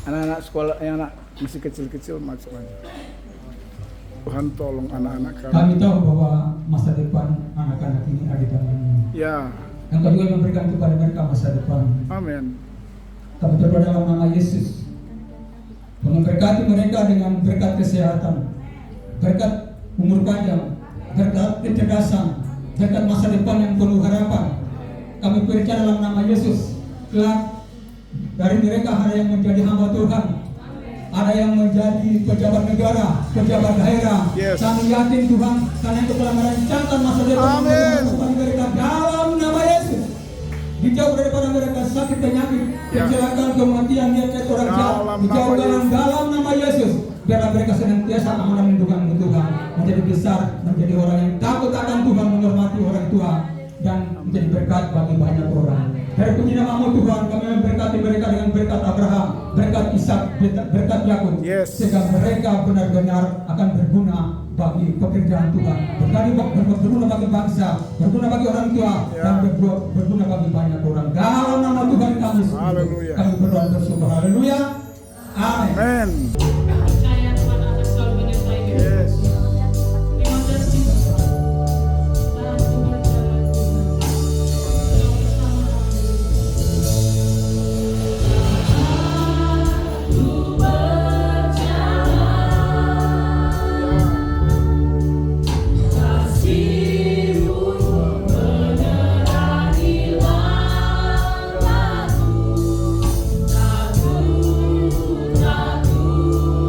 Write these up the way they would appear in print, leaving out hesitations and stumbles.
Anak-anak sekolah yang anak masih kecil-kecil masuk aja. Tuhan tolong anak-anak kami. Kami tahu bahwa masa depan anak-anak ini ada di tangan-Mu. Ya. Engkau juga memberikan kepada mereka masa depan. Amin. Kami berdoa dalam nama Yesus. Memberkati mereka dengan berkat kesehatan, berkat umur panjang, berkat kecerdasan, berkat masa depan yang penuh harapan. Kami percaya dalam nama Yesus. Kelak dari mereka ada yang menjadi hamba Tuhan, ada yang menjadi pejabat negara, pejabat daerah. Yes. Kami yakin Tuhan, karena Engkau telah merancangkan masa depan mereka dalam nama Yesus. Dijauh daripada mereka sakit penyakit, kecelakaan, kematian, niat orang jahat. Dijauh dalam nama Yesus. Biarlah mereka senantiasa aman Tuhan, menjadi besar, menjadi orang yang takut akan Tuhan, menghormati orang tua, dan menjadi berkat bagi banyak orang. Dari puji nama-Mu Tuhan, kami memberkati mereka dengan berkat Abraham, berkat Ishak, berkat Yakub, sehingga mereka benar-benar akan berguna bagi pekerjaan Tuhan, berguna bagi bangsa, berguna bagi orang tua, dan berguna bagi banyak orang. Dalam nama Tuhan kami, kami berdoa bersyukur. Haleluya. Amin. Aku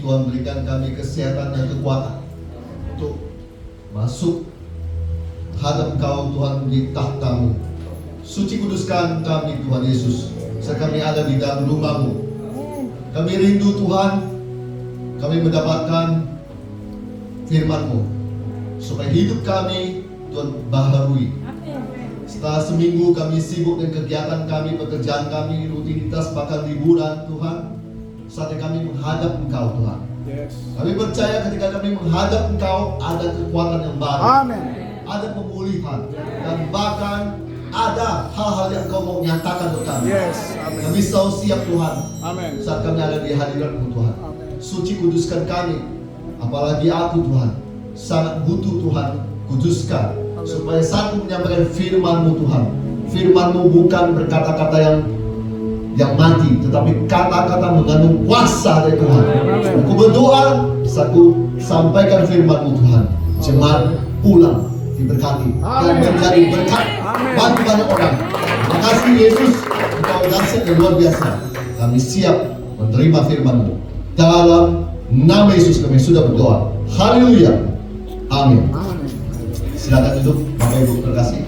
Tuhan berikan kami kesehatan dan kekuatan untuk masuk hadap Engkau Tuhan di tahta-Mu. Suci kuduskan kami Tuhan Yesus, saat kami ada di dalam rumah-Mu. Kami rindu Tuhan, kami mendapatkan firman-Mu, supaya hidup kami Tuhan baharui. Setelah seminggu kami sibuk dengan kegiatan kami, pekerjaan kami, rutinitas, bahkan liburan Tuhan, saatnya kami menghadap Engkau Tuhan. Yes. Kami percaya ketika kami menghadap Engkau, ada kekuatan yang baru, Amin. ada pemulihan, dan bahkan ada hal-hal yang Kau mau nyatakan untuk kami. Yes. Amin. Kami selalu siap Tuhan Amin. saat kami ada di hadirat-Mu Tuhan. Amin. Suci kuduskan kami, apalagi aku Tuhan, sangat butuh Tuhan, kuduskan, supaya satu menyampaikan firman-Mu Tuhan. Firman-Mu bukan berkata-kata yang mati, tetapi kata-kata mengandung kuasa dari Tuhan. Aku berdoa, aku sampaikan firman-Mu Tuhan, jemaat pulang diberkati dan menjadi berkat bagi banyak orang. Terima kasih Yesus, Engkau dahsyat dan luar biasa. Kami siap menerima firman-Mu. Dalam nama Yesus kami sudah berdoa. Haleluya. Amin. Silakan duduk, Bapak Ibu terkasih.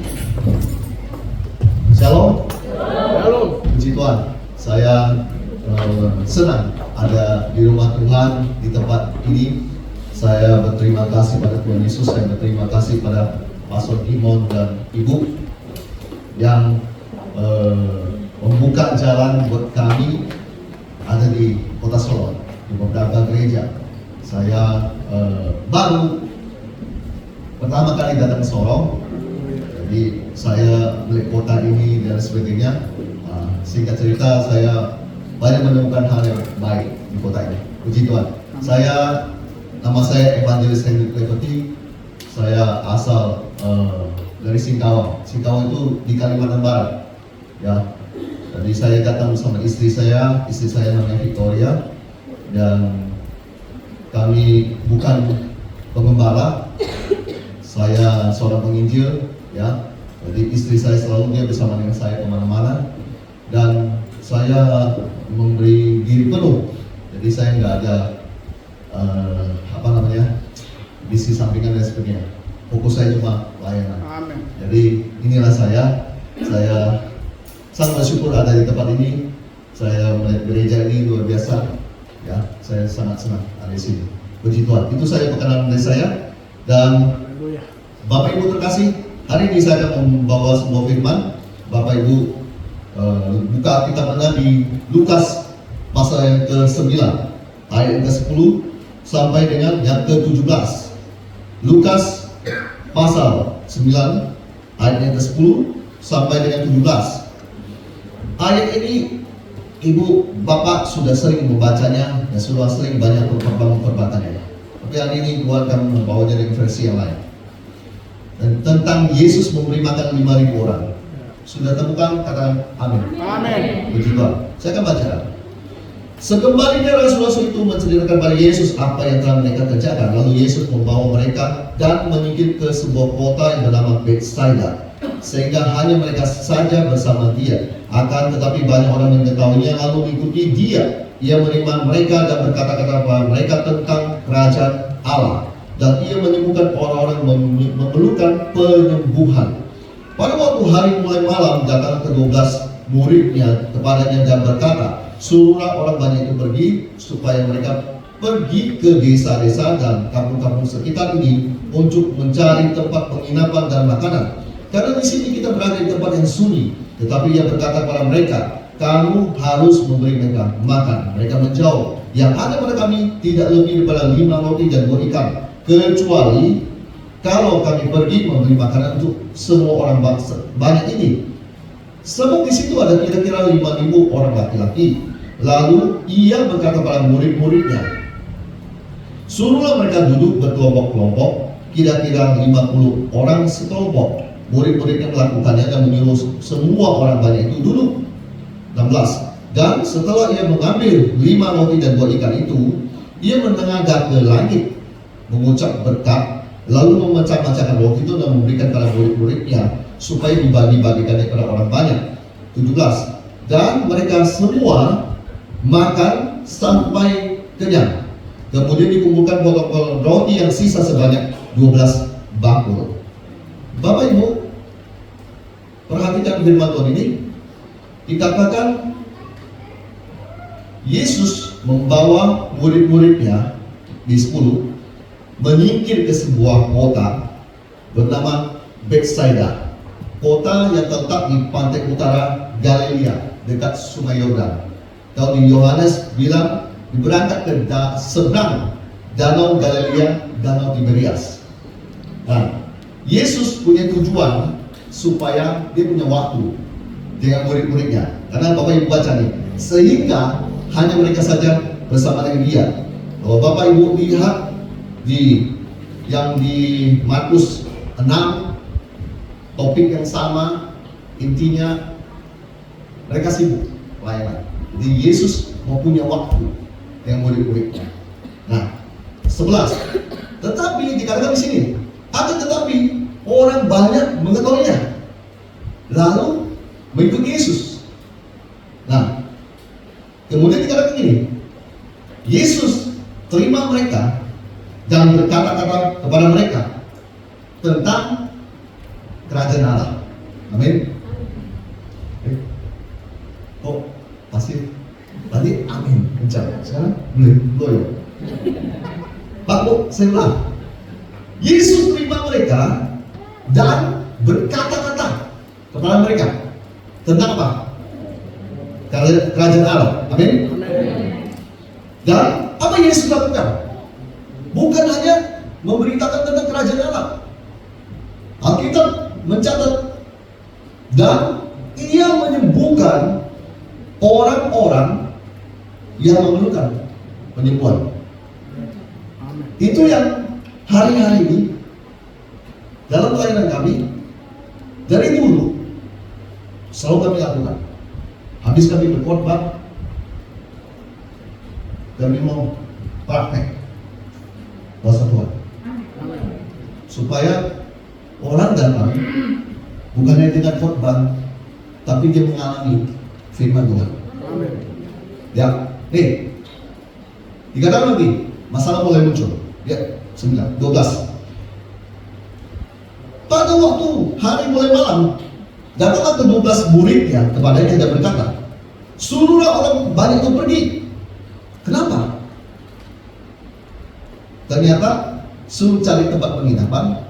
Shalom. Halo. Puji Tuhan. Saya senang ada di rumah Tuhan di tempat ini. Saya berterima kasih pada Tuhan Yesus. Saya berterima kasih pada Pastor Imon dan Ibu yang membuka jalan buat kami ada di Kota Solo, di beberapa gereja. Saya baru pertama kali datang ke Sorong, jadi saya melihat kota ini dan sebagainya. Singkat cerita, saya banyak menemukan hal yang baik di kota ini. Puji Tuhan. Nama saya Evangelis Henry Cleverty. Saya asal dari Singkawang. Singkawang itu di Kalimantan Barat. Ya. Jadi saya datang bersama istri saya namanya Victoria, dan kami bukan pengembala. Saya seorang penginjil, ya. Jadi istri saya selalu dia bersama dengan saya kemana-mana, dan saya memberi diri penuh. Jadi saya nggak ada bisnis sampingan dan sebagainya. Fokus saya cuma layanan. Amin. Jadi inilah saya sangat bersyukur ada di tempat ini. Saya melihat gereja ini luar biasa. Ya, saya sangat senang ada di sini. Puji Tuhan. Itu saya perkenalan dari saya. Dan Bapak Ibu terkasih, hari ini saya akan membawa sebuah firman. Bapak Ibu buka kitab Anda di Lukas pasal yang ke-9 ayat yang ke-10 sampai dengan yang ke-17. Lukas pasal 9 ayat yang ke-10 sampai dengan 17. Ayat ini Ibu Bapak sudah sering membacanya dan sudah sering banyak memperbatannya. Tapi hari ini Tuhan akan membawanya dengan versi yang lain. Dan tentang Yesus memberi makan 5.000 orang. Sudah temukan? Katakan amin. Amin. Puji Tuhan. Saya akan bacakan. Sekembalinya rasul-rasul itu menceritakan kepada Yesus apa yang telah mereka kerjakan. Lalu Yesus membawa mereka dan menyingkir ke sebuah kota yang bernama Bethsaida, sehingga hanya mereka saja bersama dia. Akan tetapi banyak orang mengetahuinya lalu mengikuti dia. Ia menerima mereka dan berkata-kata kepada mereka tentang kerajaan Allah. Dan ia menyembuhkan orang-orang memerlukan penyembuhan. Pada waktu hari mulai malam, datang ke-12 muridnya kepadanya dan berkata, suruhlah orang banyak itu pergi, supaya mereka pergi ke desa-desa dan kampung-kampung sekitar ini untuk mencari tempat penginapan dan makanan. Karena di sini kita berada di tempat yang sunyi. Tetapi ia berkata kepada mereka, kamu harus memberi mereka makan. Mereka menjawab, yang ada pada kami tidak lebih daripada 5 roti dan 2 ikan, kecuali kalau kami pergi memberi makanan untuk semua orang banyak ini. Sebab di situ ada kira-kira 5.000 orang laki-laki. Lalu ia berkata kepada murid-muridnya, suruhlah mereka duduk berkelompok-kelompok, kira-kira 50 orang sekelompok. Murid-muridnya melakukannya dan menyuruh semua orang banyak itu duduk. 16. Dan setelah ia mengambil 5 roti dan 2 ikan itu, ia menengadah ke langit, mengucap berkat, lalu memecah-mecahkan roti itu dan memberikan kepada murid-muridnya supaya dibagi-bagikannya kepada orang banyak. 17. Dan mereka semua makan sampai kenyang. Kemudian dikumpulkan potong-potong roti yang sisa sebanyak 12 bakul. Bapak Ibu, perhatikan firman Tuhan ini. Dikatakan Yesus membawa murid-muridnya di 10 menyingkir ke sebuah kota bernama Betsaida, kota yang terletak di pantai utara Galilea dekat Sungai Yordan. Kalau di Yohanes bilang berangkat ke seberang Danau Galilea, Danau Tiberias. Nah, Yesus punya tujuan supaya dia punya waktu dengan murid-muridnya. Karena Bapak Ibu baca nih, sehingga hanya mereka saja bersama dengan dia. Kalau Bapak Ibu lihat di Markus 6, topik yang sama, intinya mereka sibuk pelayanan. Jadi Yesus mau punya waktu dengan murid-muridnya. Nah, 11. Tetapi dikatakan di sini, tetapi orang banyak mengetahuinya, lalu mengikuti Yesus. Nah, kemudian dikatakan ini, Yesus terima mereka dan berkata-kata kepada mereka tentang kerajaan Allah. Amin. Oh, pasti tadi amin kencang. Sekarang boleh loyo. Pak Bu, saya ulang. Yesus terima mereka dan berkata-kata kepada mereka tentang apa? Kerajaan Allah. Amin. Dan apa yang Yesus lakukan? Bukan hanya memberitakan tentang kerajaan Allah. Alkitab mencatat dan ia menyembuhkan orang-orang yang memerlukan penyembuhan. Itu yang hari-hari ini dalam pelayanan kami dari dulu selalu kami lakukan. Habis kami berkhotbah, kami mau praktek kuasa Tuhan, supaya orang datang bukannya dengan khotbah, tapi dia mengalami firman Tuhan. Ya, nih dikatakan lagi masalah mulai muncul. Ya, 9, 12. Pada waktu hari mulai malam, datanglah ke-12 muridnya kepadanya dan berkata, suruhlah orang banyak itu pergi. Kenapa? Ternyata suruh cari tempat penginapan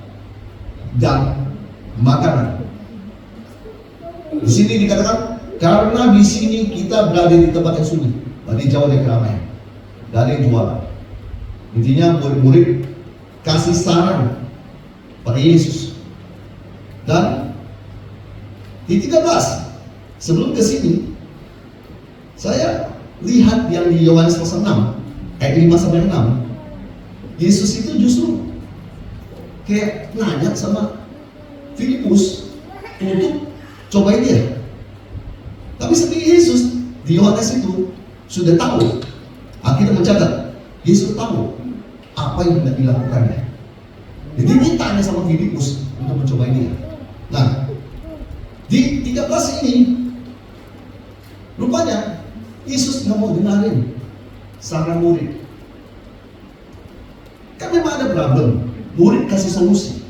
dan makanan. Di sini dikatakan karena di sini kita berada di tempat yang sunyi, berarti jauh dari keramaian, dari jualan. Intinya murid-murid kasih saran pada Yesus. Dan di 13 sebelum ke sini saya lihat yang di Yohanes pasal 6 ayat 5 sampai 6, Yesus itu justru kayak nanya sama Filipus untuk cobain dia. Tapi sebenarnya Yesus di Yohanes itu sudah tahu. Alkitab mencatat Yesus tahu apa yang hendak dilakukannya. Jadi dia tanya sama Filipus untuk mencobain dia. Nah, di 13 ini rupanya Yesus nggak mau dengerin saran murid. Kan memang ada problem. Murid kasih solusi.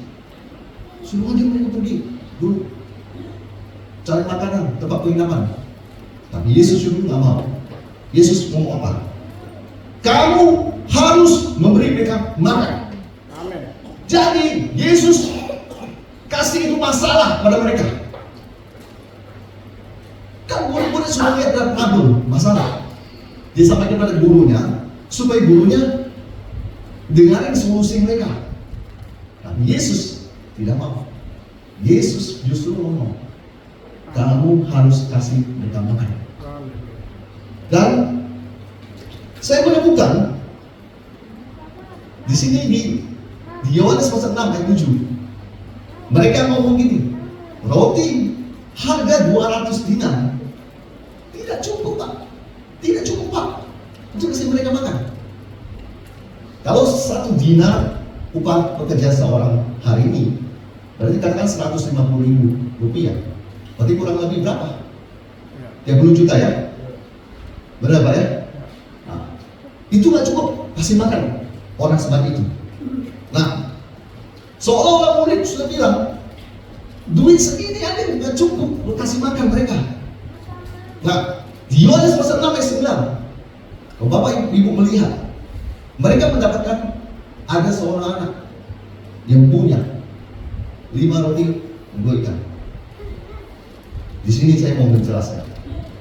Suruh aja mereka pergi dulu cari makanan, tempat penginapan. Tapi Yesus juga nggak mau. Yesus ngomong apa? Kamu harus memberi mereka makan. Amin. Jadi Yesus kasih itu masalah pada mereka. Kan murid-murid sudah lihat dan problem, masalah. Dia sampaikan pada gurunya supaya gurunya dengarin solusi mereka. Tapi Yesus tidak mau. Yesus justru ngomong, kamu harus kasih mereka makan. Dan saya menemukan di sini di Yohanes pasal 6 ayat 7, mereka ngomong gini, roti harga 200 dinar tidak cukup Pak, tidak cukup Pak untuk kasih mereka makan. Kalau 1 dinar upah pekerja seorang hari ini, berarti katakan 150.000 rupiah. Berarti kurang lebih berapa? 30 juta ya? Berapa ya? Nah, itu nggak cukup kasih makan orang sebanyak itu. Nah, seolah-olah murid sudah bilang, duit segini aja nggak cukup, lu kasih makan mereka. Nah, di Yohanes pasal 6 ayat 9, kalau Bapak Ibu melihat, mereka mendapatkan ada seorang anak yang punya 5 roti dan 2 ikan. Di sini saya mau menjelaskan.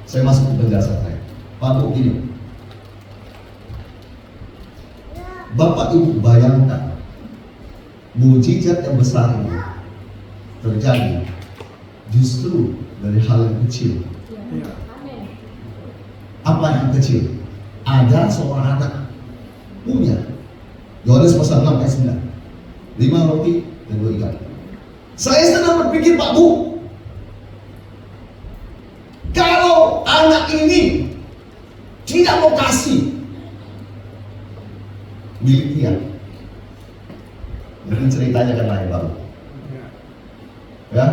Saya masuk ke penjelasan saya. Pak Bu, gini. Bapak Ibu bayangkan mujizat yang besar ini terjadi justru dari hal yang kecil. Apa yang kecil? Ada seorang anak punya Yohanes pasal 6 ayat 9, 5 roti dan 2 ikan. Saya sedang berpikir, Pak Bu, kalau anak ini tidak mau kasih milik dia, mungkin ceritanya kan lain, Pak Bu. Ya,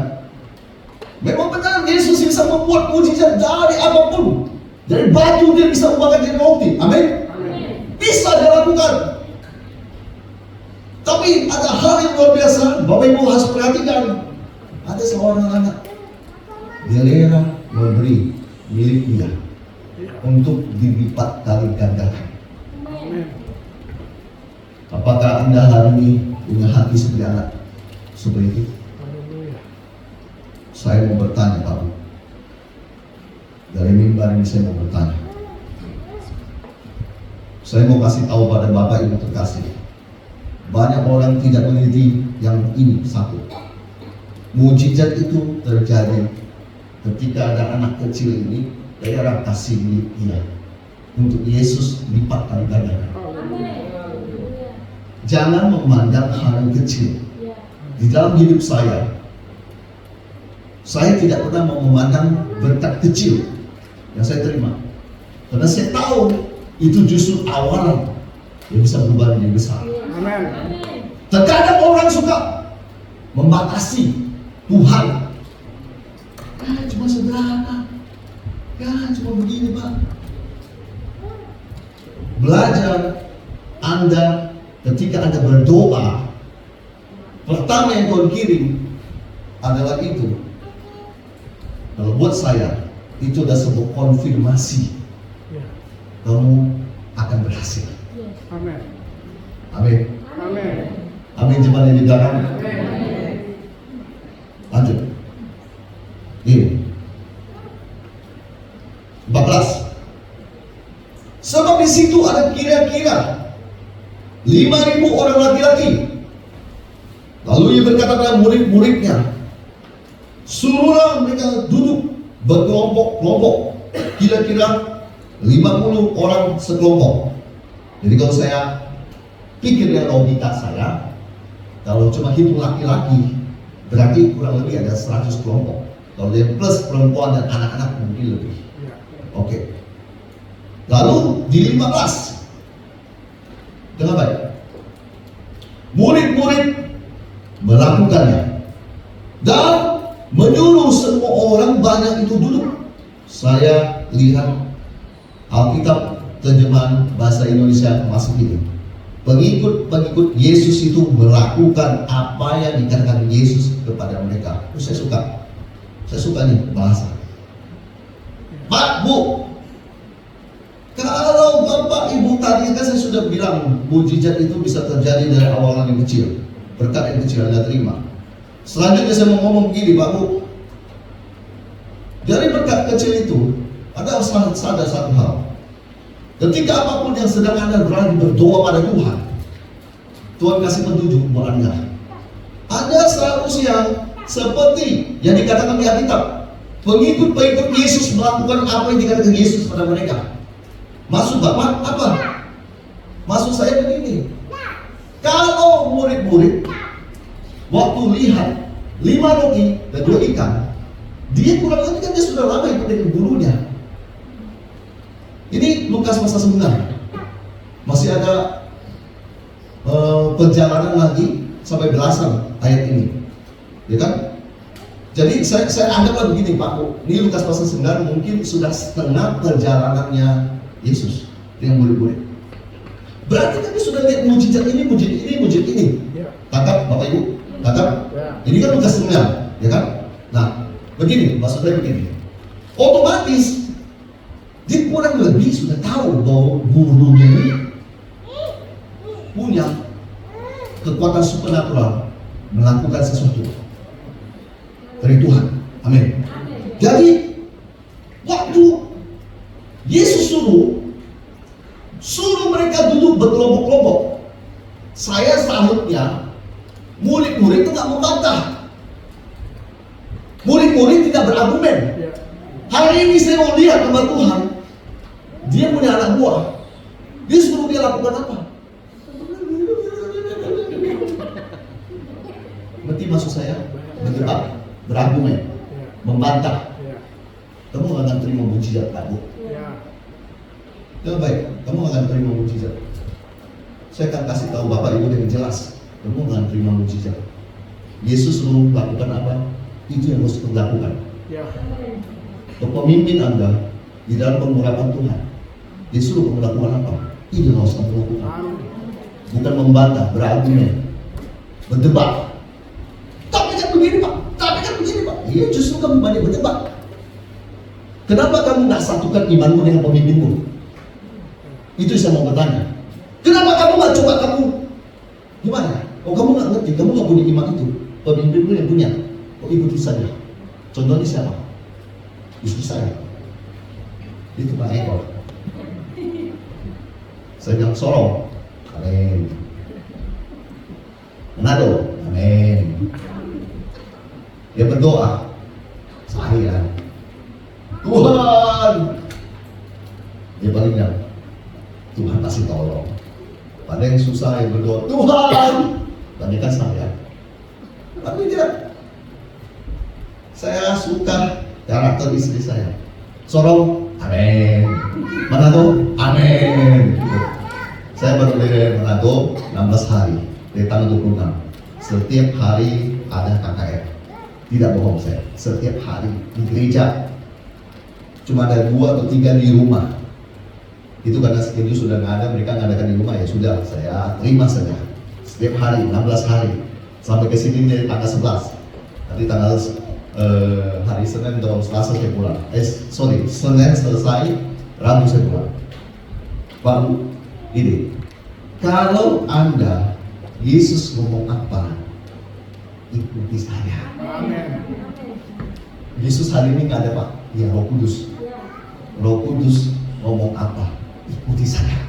memang benar Yesus bisa membuat mujizat dari apapun. Dari batu dia bisa ubahkan jadi roti. Amin. Bisa dia lakukan. Tapi ada hal yang luar biasa, Bapak Ibu harus perhatikan. Ada seorang anak, dia rela memberi milik dia untuk dilipat kali gandakan. Apakah Anda hari ini punya hati seperti anak seperti itu? Saya mau bertanya, Pak Bu. Dari mimbar ini saya mau bertanya. Saya mau kasih tahu pada Bapak Ibu terkasih. Banyak orang tidak mengerti yang ini satu. Mujizat itu terjadi ketika ada anak kecil ini, daerah kasih milik dia untuk Yesus lipat kali gandakan. Jangan memandang hal yang kecil. Di dalam hidup saya tidak pernah mau memandang berkat kecil yang saya terima, karena saya tahu itu justru awalan yang bisa berubah menjadi besar. Terkadang orang suka membatasi Tuhan. Ya cuma sederhana, ya cuma begini Pak. Belajar Anda ketika Anda berdoa, pertama yang kau kirim adalah itu. Kalau buat saya, itu adalah sebuah konfirmasi kamu akan berhasil. Amin. Amin. Amin. Amin. Jemaat yang di belakang. Lanjut. Ini 14. Sebab di situ ada kira-kira 5.000 orang laki-laki. Lalu ia berkata kepada murid-muridnya, suruhlah mereka duduk berkelompok-kelompok, kira-kira 50 orang sekelompok. Jadi kalau saya pikir dengan logika saya, kalau cuma hitung laki-laki, berarti kurang lebih ada 100 kelompok. Kalau dia plus perempuan dan anak-anak mungkin lebih. Oke. Lalu di 15, dengan baik, murid-murid melakukannya dan menyuruh semua orang banyak itu duduk. Saya lihat Alkitab terjemahan bahasa Indonesia masuk ini. Pengikut-pengikut Yesus itu melakukan apa yang dikatakan Yesus kepada mereka. Saya suka nih bahasa. Pak, Bu, kalau Bapak Ibu tadi kan saya sudah bilang mujizat itu bisa terjadi dari awalan yang kecil, berkat yang kecil Anda terima. Selanjutnya saya mau ngomong begini, Pak Bu. Dari berkat kecil itu ada sadar satu hal. Ketika apapun yang sedang Anda berani berdoa pada Tuhan, Tuhan kasih petunjuk buat Anda. Ada seharusnya seperti yang dikatakan di Alkitab, pengikut-pengikut Yesus melakukan apa yang dikatakan Yesus pada mereka. Maksud Bapak apa? Maksud saya begini, kalau murid-murid waktu lihat 5 roti dan 2 ikan, dia kurang lebih kan dia sudah lama ikut dengan gurunya. Ini Lukas pasal 9. Masih ada perjalanan lagi sampai belasan ayat ini, ya kan? Jadi saya anggaplah begini Pak Bu, ini Lukas pasal 9 mungkin sudah setengah perjalanannya Yesus dengan murid-murid. Berarti kami sudah lihat mujizat ini, mujizat ini. Ya. Tangkap Bapak Ibu? Tangkap? Ya. Ini kan udah setengah, ya kan? Nah, begini, maksudnya begini. Otomatis dia kurang lebih sudah tahu bahwa gurunya ini punya kekuatan supernatural melakukan sesuatu dari Tuhan. Amin. Jadi waktu Yesus suruh mereka duduk berkelompok-kelompok, saya salutnya murid-murid itu nggak membantah. Murid-murid tidak berargumen. Ya. Hari ini saya mau lihat hamba Tuhan, dia punya anak buah, dia suruh dia lakukan apa? Berarti maksud saya berdebat, berargumen, membantah. Ya. Kamu nggak akan terima mujizat kamu. Ya. Ya baik, kamu nggak akan terima mujizat. Saya akan kasih tahu Bapak Ibu dengan jelas, kamu nggak akan terima mujizat. Yesus suruh lakukan apa? Itu yang harus kamu lakukan. Ya. Pemimpin Anda di dalam pengurapan Tuhan, dia suruh kamu lakukan apa? Itu yang harus kamu lakukan. Amin. Bukan membantah, berargumen, berdebat. Tapi kan begini Pak, tapi kan begini Pak. Iya, justru kamu banyak berdebat. Kenapa kamu nggak satukan imanmu dengan pemimpinmu? Itu saya mau bertanya. Kenapa kamu nggak coba kamu gimana? Oh kamu nggak ngerti, kamu nggak punya iman itu. Pemimpinmu yang punya. Oh ikuti saja. Contohnya siapa? Istri saya. Itu Pak Eko. Saya bilang Sorong. Amin. Manado. Amin. Dia berdoa. Saya. Tuhan. Dia paling bilang, Tuhan pasti tolong. Pada yang susah yang berdoa, Tuhan. Banyakan saya. Tapi dia, saya suka karakter istri saya. Sorong, amin. Manado, amin. Saya baru dari Manado 16 hari, dari tanggal 26. Setiap hari ada KKR. Tidak bohong saya, setiap hari di gereja. Cuma ada 2 atau 3 di rumah. Itu karena schedule sudah nggak ada, mereka ngadakan di rumah, ya sudah, saya terima saja. Setiap hari, 16 hari. Sampai ke sini dari tanggal 11. Nanti tanggal hari Senin atau Selasa saya pulang. Senin selesai, Rabu saya pulang. Pak, ini, kalau Anda, Yesus ngomong apa, ikuti saya. Amin. Yesus hari ini nggak ada Pak, ya Roh Kudus. Roh Kudus ngomong apa, ikuti saya.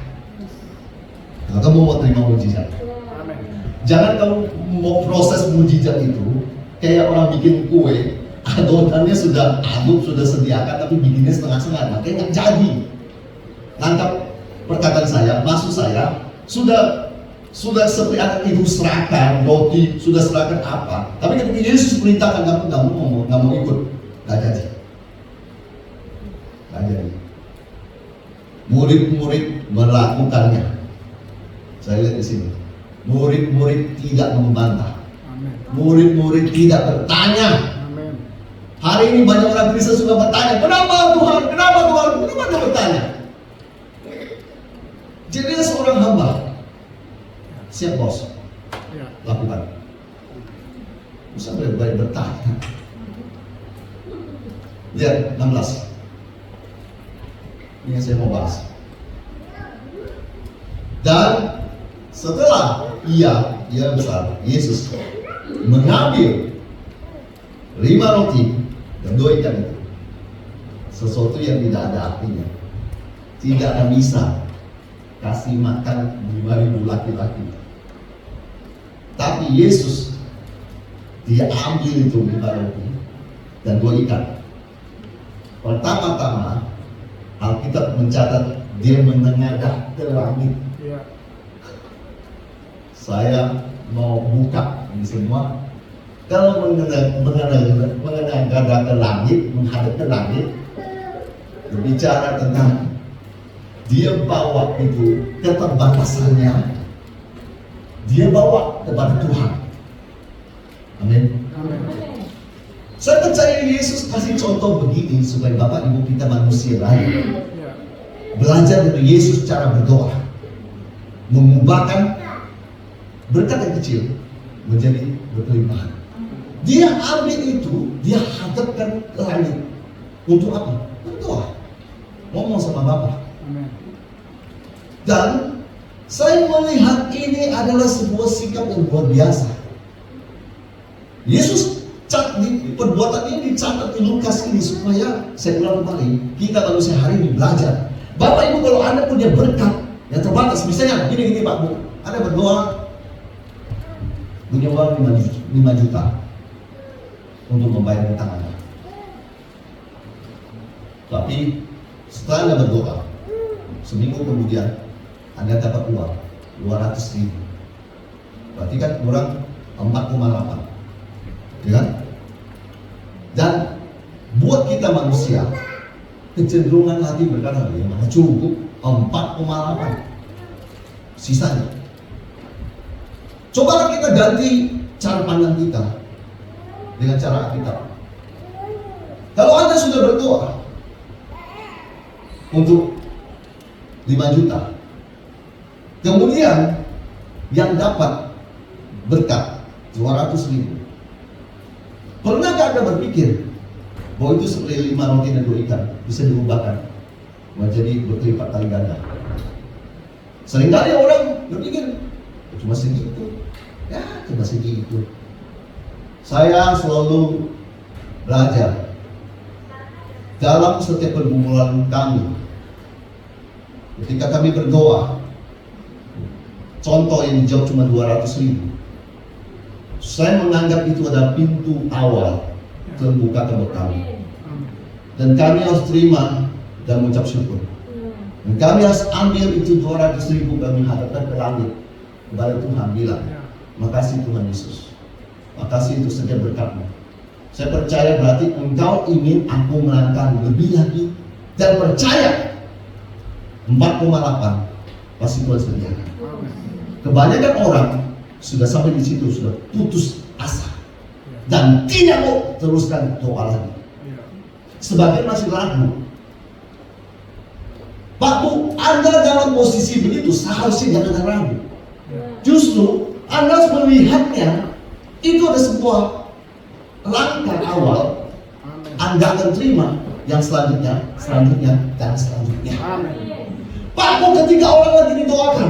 Nah, kamu mau terima mujizat. Amin. Jangan kamu mau proses mujizat itu kayak orang bikin kue, adonannya sudah aduk, sudah sediakan, tapi bikinnya setengah-setengah, makanya nggak jadi. Nangkap perkataan saya, maksud saya, sudah seperti anak ibu serahkan roti, sudah serahkan apa, tapi ketika Yesus perintahkan kamu nggak mau ikut, nggak jadi. Nggak jadi. Murid-murid melakukannya. Saya lihat di sini. Murid-murid tidak membantah. Amin. Murid-murid tidak bertanya. Amin. Hari ini banyak orang Kristen suka bertanya, kenapa Tuhan? Kenapa Tuhan? Kenapa Anda bertanya? Jadi seorang hamba. Siap bos. Ya. Lakukan. Bisa baik bertanya. Lihat 16. Ini yang saya mau bahas. Dan setelah ia besar, Yesus mengambil 5 roti dan 2 ikan itu, sesuatu yang tidak ada artinya, tidak akan bisa kasih makan 5.000 laki-laki. Tapi Yesus, dia ambil itu 5 roti dan 2 ikan. Pertama-tama Alkitab mencatat dia menengadah ke langit. Ya. Saya mau buka ini semua. Kalau menengadah ke langit, menghadap ke langit, berbicara tentang dia bawa itu keterbatasannya, dia bawa kepada Tuhan. Amin. Amin. Saya percaya Yesus kasih contoh begini supaya Bapak Ibu kita manusia lain Ya. belajar dari Yesus cara berdoa. mengubahkan berkat yang kecil menjadi berkelimpahan. Dia ambil itu, dia hadapkan ke langit. Untuk apa? Berdoa. Ngomong sama Bapa. Amin. Dan saya melihat ini adalah sebuah sikap yang luar biasa. Yesus di perbuatan ini dicatat di Lukas ini supaya saya ulang kembali, kita manusia hari ini belajar. Bapak Ibu, kalau Anda punya berkat yang terbatas, misalnya gini Pak Bu, Anda berdoa punya uang 5 juta untuk membayar hutang Anda. Tapi setelah Anda berdoa, seminggu kemudian Anda dapat uang 200.000. Berarti kan kurang 4,8, ya kan? Dan buat kita manusia, kecenderungan hati berkata, ya mana cukup 4,8 sisanya. Coba kita ganti cara pandang kita dengan cara kita. Kalau Anda sudah berdoa untuk 5 juta, kemudian yang dapat berkat 200.000, pernahkah Anda berpikir bahwa itu seperti 5 roti dan 2 ikan bisa diubahkan menjadi berlipat kali ganda? Seringkali orang berpikir cuma segitu, ya cuma segitu. Saya selalu belajar dalam setiap pergumulan kami. Ketika kami berdoa, contoh yang dijawab cuma 200.000, saya menganggap itu adalah pintu awal terbuka buat kami. Dan kami harus terima dan mengucap syukur. Dan kami harus ambil itu 200.000, kami hadapkan ke langit kepada Tuhan, bilang, makasih Tuhan Yesus, makasih untuk setiap berkat-Mu. Saya percaya berarti Engkau ingin aku melangkah lebih lagi, dan percaya 4,8 pasti Tuhan sediakan. Kebanyakan orang sudah sampai di situ, sudah putus asa dan tidak mau teruskan doa lagi. Sebagian masih ragu. Pak Bu, Anda dalam posisi begitu seharusnya jangan ragu. Justru Anda harus melihatnya itu ada sebuah langkah awal. Anda akan terima yang selanjutnya, dan selanjutnya. Pak Bu, ketika orang lagi didoakan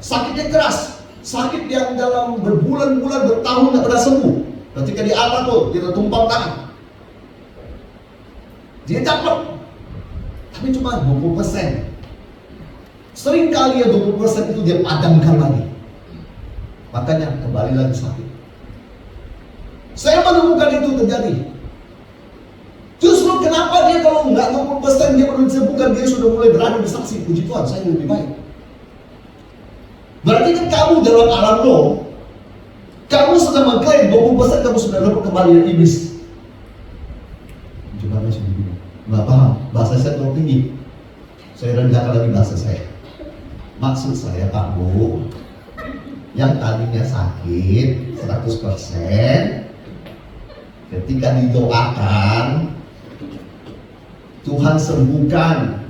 sakitnya keras, sakit yang dalam berbulan-bulan, bertahun tidak pernah sembuh. Ketika di atas tuh kita tumpang tangan, dia dapat, tapi cuma 20%. Seringkali ya 20% itu dia padamkan lagi, makanya kembali lagi sakit. Saya menemukan itu terjadi. Justru kenapa dia kalau nggak 20% dia belum disembuhkan, dia sudah mulai berani bersaksi, puji Tuhan saya lebih baik. Berarti kan kamu dalam alam roh, kamu sudah mengklaim 20% kamu sudah dapat kembali dari iblis. Coba masih begini, nggak paham, bahasa saya terlalu tinggi. Saya rendahkan lagi bahasa saya. Maksud saya Pak Bu, yang tadinya sakit 100%, ketika didoakan Tuhan sembuhkan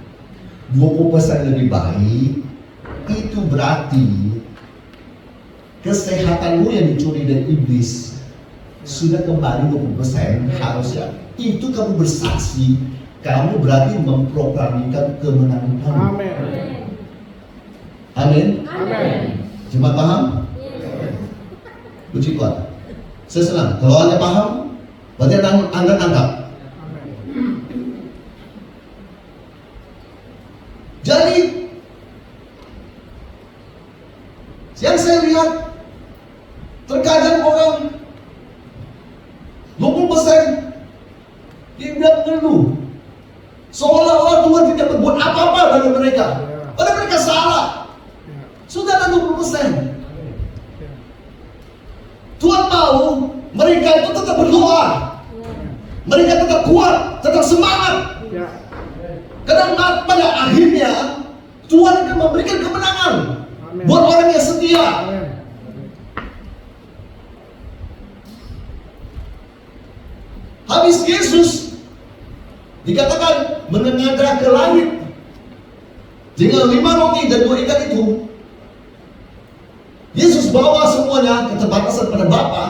20% lebih baik, itu berarti kesehatanmu yang dicuri dari iblis sudah kembali 20%. Harusnya itu kamu bersaksi, kamu berarti memproklamikan kemenangan kamu. Amin. Amin. Amin. Cuma paham? Puji Tuhan. Saya senang kalau Anda paham, berarti Anda tangkap. Jadi yang saya lihat, terkadang orang 20% dia bilang ngeluh, seolah-olah Tuhan tidak berbuat apa-apa bagi mereka. Padahal mereka salah. Sudah ada 20%. Tuhan mau mereka itu tetap berdoa, mereka tetap kuat, tetap semangat. Karena pada akhirnya Tuhan akan memberikan kemenangan buat orang yang setia. Habis Yesus dikatakan menengadah ke langit, Dengan 5 roti dan 2 ikan itu, Yesus bawa semuanya keterbatasan pada Bapa.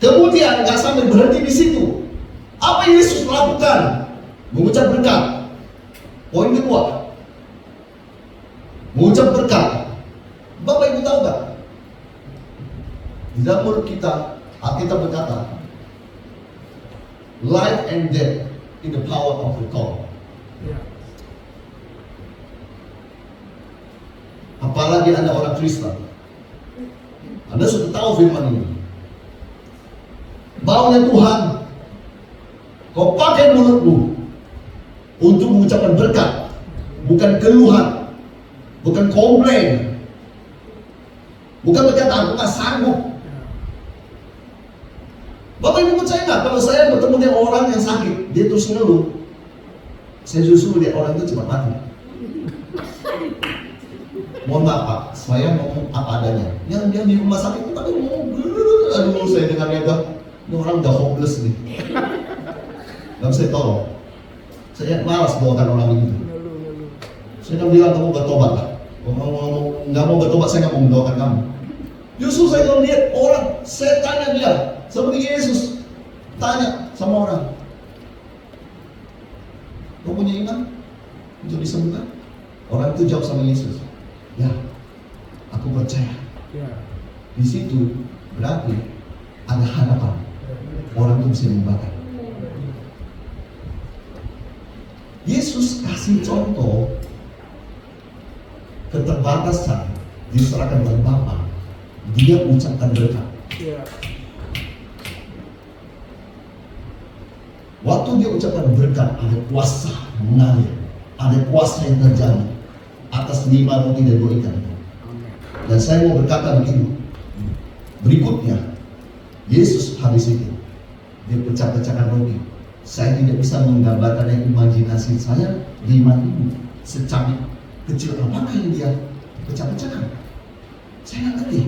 Kemudian nggak sampai berhenti di situ. Apa yang Yesus lakukan? Mengucap berkat. Poin kedua, mengucap berkat. Bapak Ibu tahu nggak? Di dalam mulut kita, Alkitab berkata, life and death in the power of the tongue. Apalagi Anda orang Kristen, Anda sudah tahu firman ini. Maunya Tuhan, kau pakai mulutmu untuk mengucapkan berkat, bukan keluhan, bukan komplain, bukan berkata aku tak sanggup. Bapak Ibu percaya nggak kalau saya bertemu dengan orang yang sakit, dia terus ngeluh, saya justru lihat orang itu cepat mati. Mohon maaf Pak, saya ngomong apa adanya. Yang dia di rumah sakit itu tapi ngomong, aduh saya dengarnya udah, ini orang udah hopeless nih. Gak bisa tolong. Saya malas bawakan orang begitu. Saya bilang kamu bertobat lah. Nggak mau bertobat, saya nggak mau mendoakan kamu. Justru saya kalau lihat orang, saya tanya dia, seperti Yesus tanya sama orang, kau punya iman untuk disembuhkan? Orang itu jawab sama Yesus, ya, aku percaya. Di situ berarti ada harapan. Orang itu bisa diubahkan. Yesus kasih contoh keterbatasan diserahkan oleh Bapa. Dia ucapkan berkat. Waktu dia ucapkan berkat, ada kuasa mengalir, ada kuasa yang terjadi atas 5 roti dan 2 ikan. Dan saya mau berkata begini, berikutnya Yesus habis itu dia pecah-pecahkan roti. Saya tidak bisa menggambarkan yang imajinasi saya 5.000 secabik kecil apakah yang dia pecah-pecahkan. Saya nggak ngerti.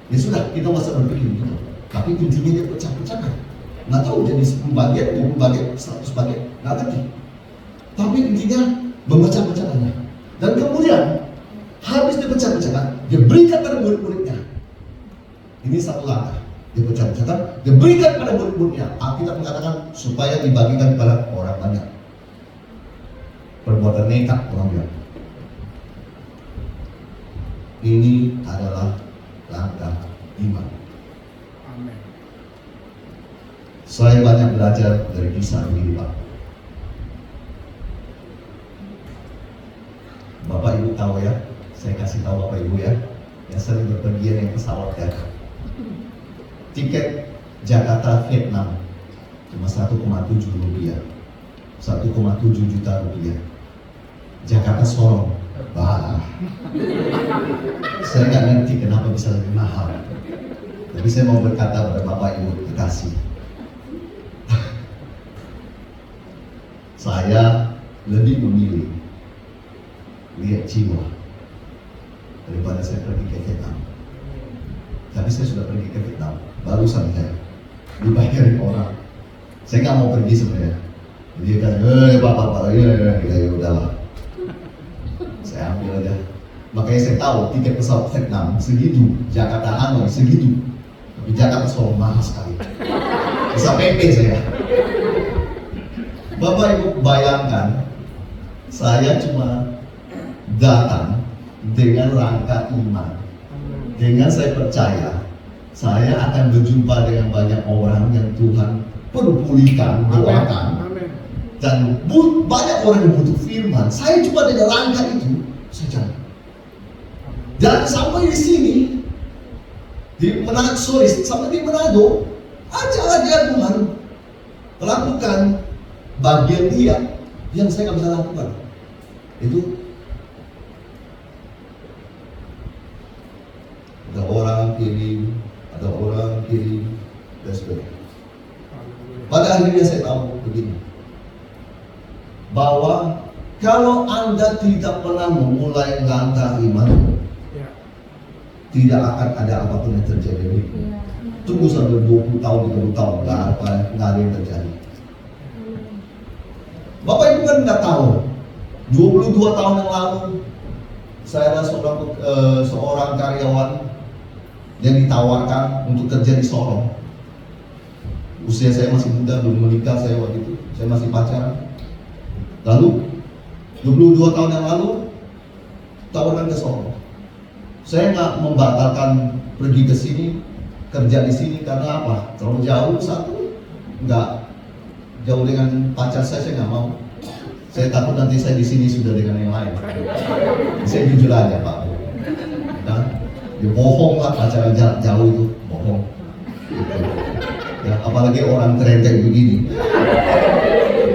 Ya sudah, kita masa berpikir gitu. Tapi intinya dia pecah-pecahkan. Nggak tahu jadi 10 bagian, 20 bagian, 100 bagian, nggak ngerti. Tapi intinya memecah-pecahkannya. Dan kemudian habis dipecah-pecahkan, dia berikan pada murid-muridnya. Ini satu langkah. Dia pecah-pecahkan, dia berikan pada murid-muridnya. Alkitab mengatakan supaya dibagikan kepada orang banyak. Perbuatan nekat orang bilang. Ini adalah langkah iman. Amin. Saya banyak belajar dari kisah ini, Pak. Bapak Ibu tahu ya, saya kasih tahu Bapak Ibu ya, yang sering berpergian yang pesawat ya. Tiket Jakarta Vietnam cuma 1,7 rupiah, 1,7 juta rupiah. Jakarta Sorong, bah. Saya nggak ngerti kenapa bisa lebih mahal. Tapi saya mau berkata pada Bapak Ibu kekasih, saya lebih memilih lihat jiwa daripada saya pergi ke Vietnam. Tapi saya sudah pergi ke Vietnam, barusan saya dibayarin orang. Saya nggak mau pergi sebenarnya. Dia kata, Bapak, ya udahlah. Saya ambil aja. Makanya saya tahu tiket pesawat Vietnam segitu, Jakarta Hanoi segitu. Tapi Jakarta Sorong mahal sekali. Bisa PP saya. Bapak Ibu bayangkan, saya cuma datang dengan rangka iman. Dengan saya percaya, saya akan berjumpa dengan banyak orang yang Tuhan perlu pulihkan, doakan. Dan banyak orang yang butuh firman. Saya cuma dengan rangka itu, saya jalan. Dan sampai di sini, di Manado, sampai di Manado, ajak dia Tuhan lakukan bagian dia yang saya nggak bisa lakukan. Itu ada orang kirim, dan sebagainya. Pada akhirnya saya tahu begini, bahwa kalau Anda tidak pernah memulai langkah iman, tidak akan ada apapun yang terjadi. Tunggu sampai 20 tahun, 30 tahun, nggak ada yang terjadi. Bapak Ibu kan nggak tahu 22 tahun yang lalu, saya adalah seorang karyawan yang ditawarkan untuk kerja di Sorong. Usia saya masih muda, belum menikah saya waktu itu, saya masih pacaran. Lalu 22 tahun yang lalu tawarkan ke Sorong. Saya nggak membatalkan pergi ke sini, kerja di sini karena apa? Terlalu jauh, satu, nggak jauh dengan pacar saya nggak mau. Saya takut nanti saya di sini sudah dengan yang lain. Saya jujur aja Pak. Nah, ya bohong lah, pacaran jarak jauh itu bohong. Ya, apalagi orang keren kayak begini.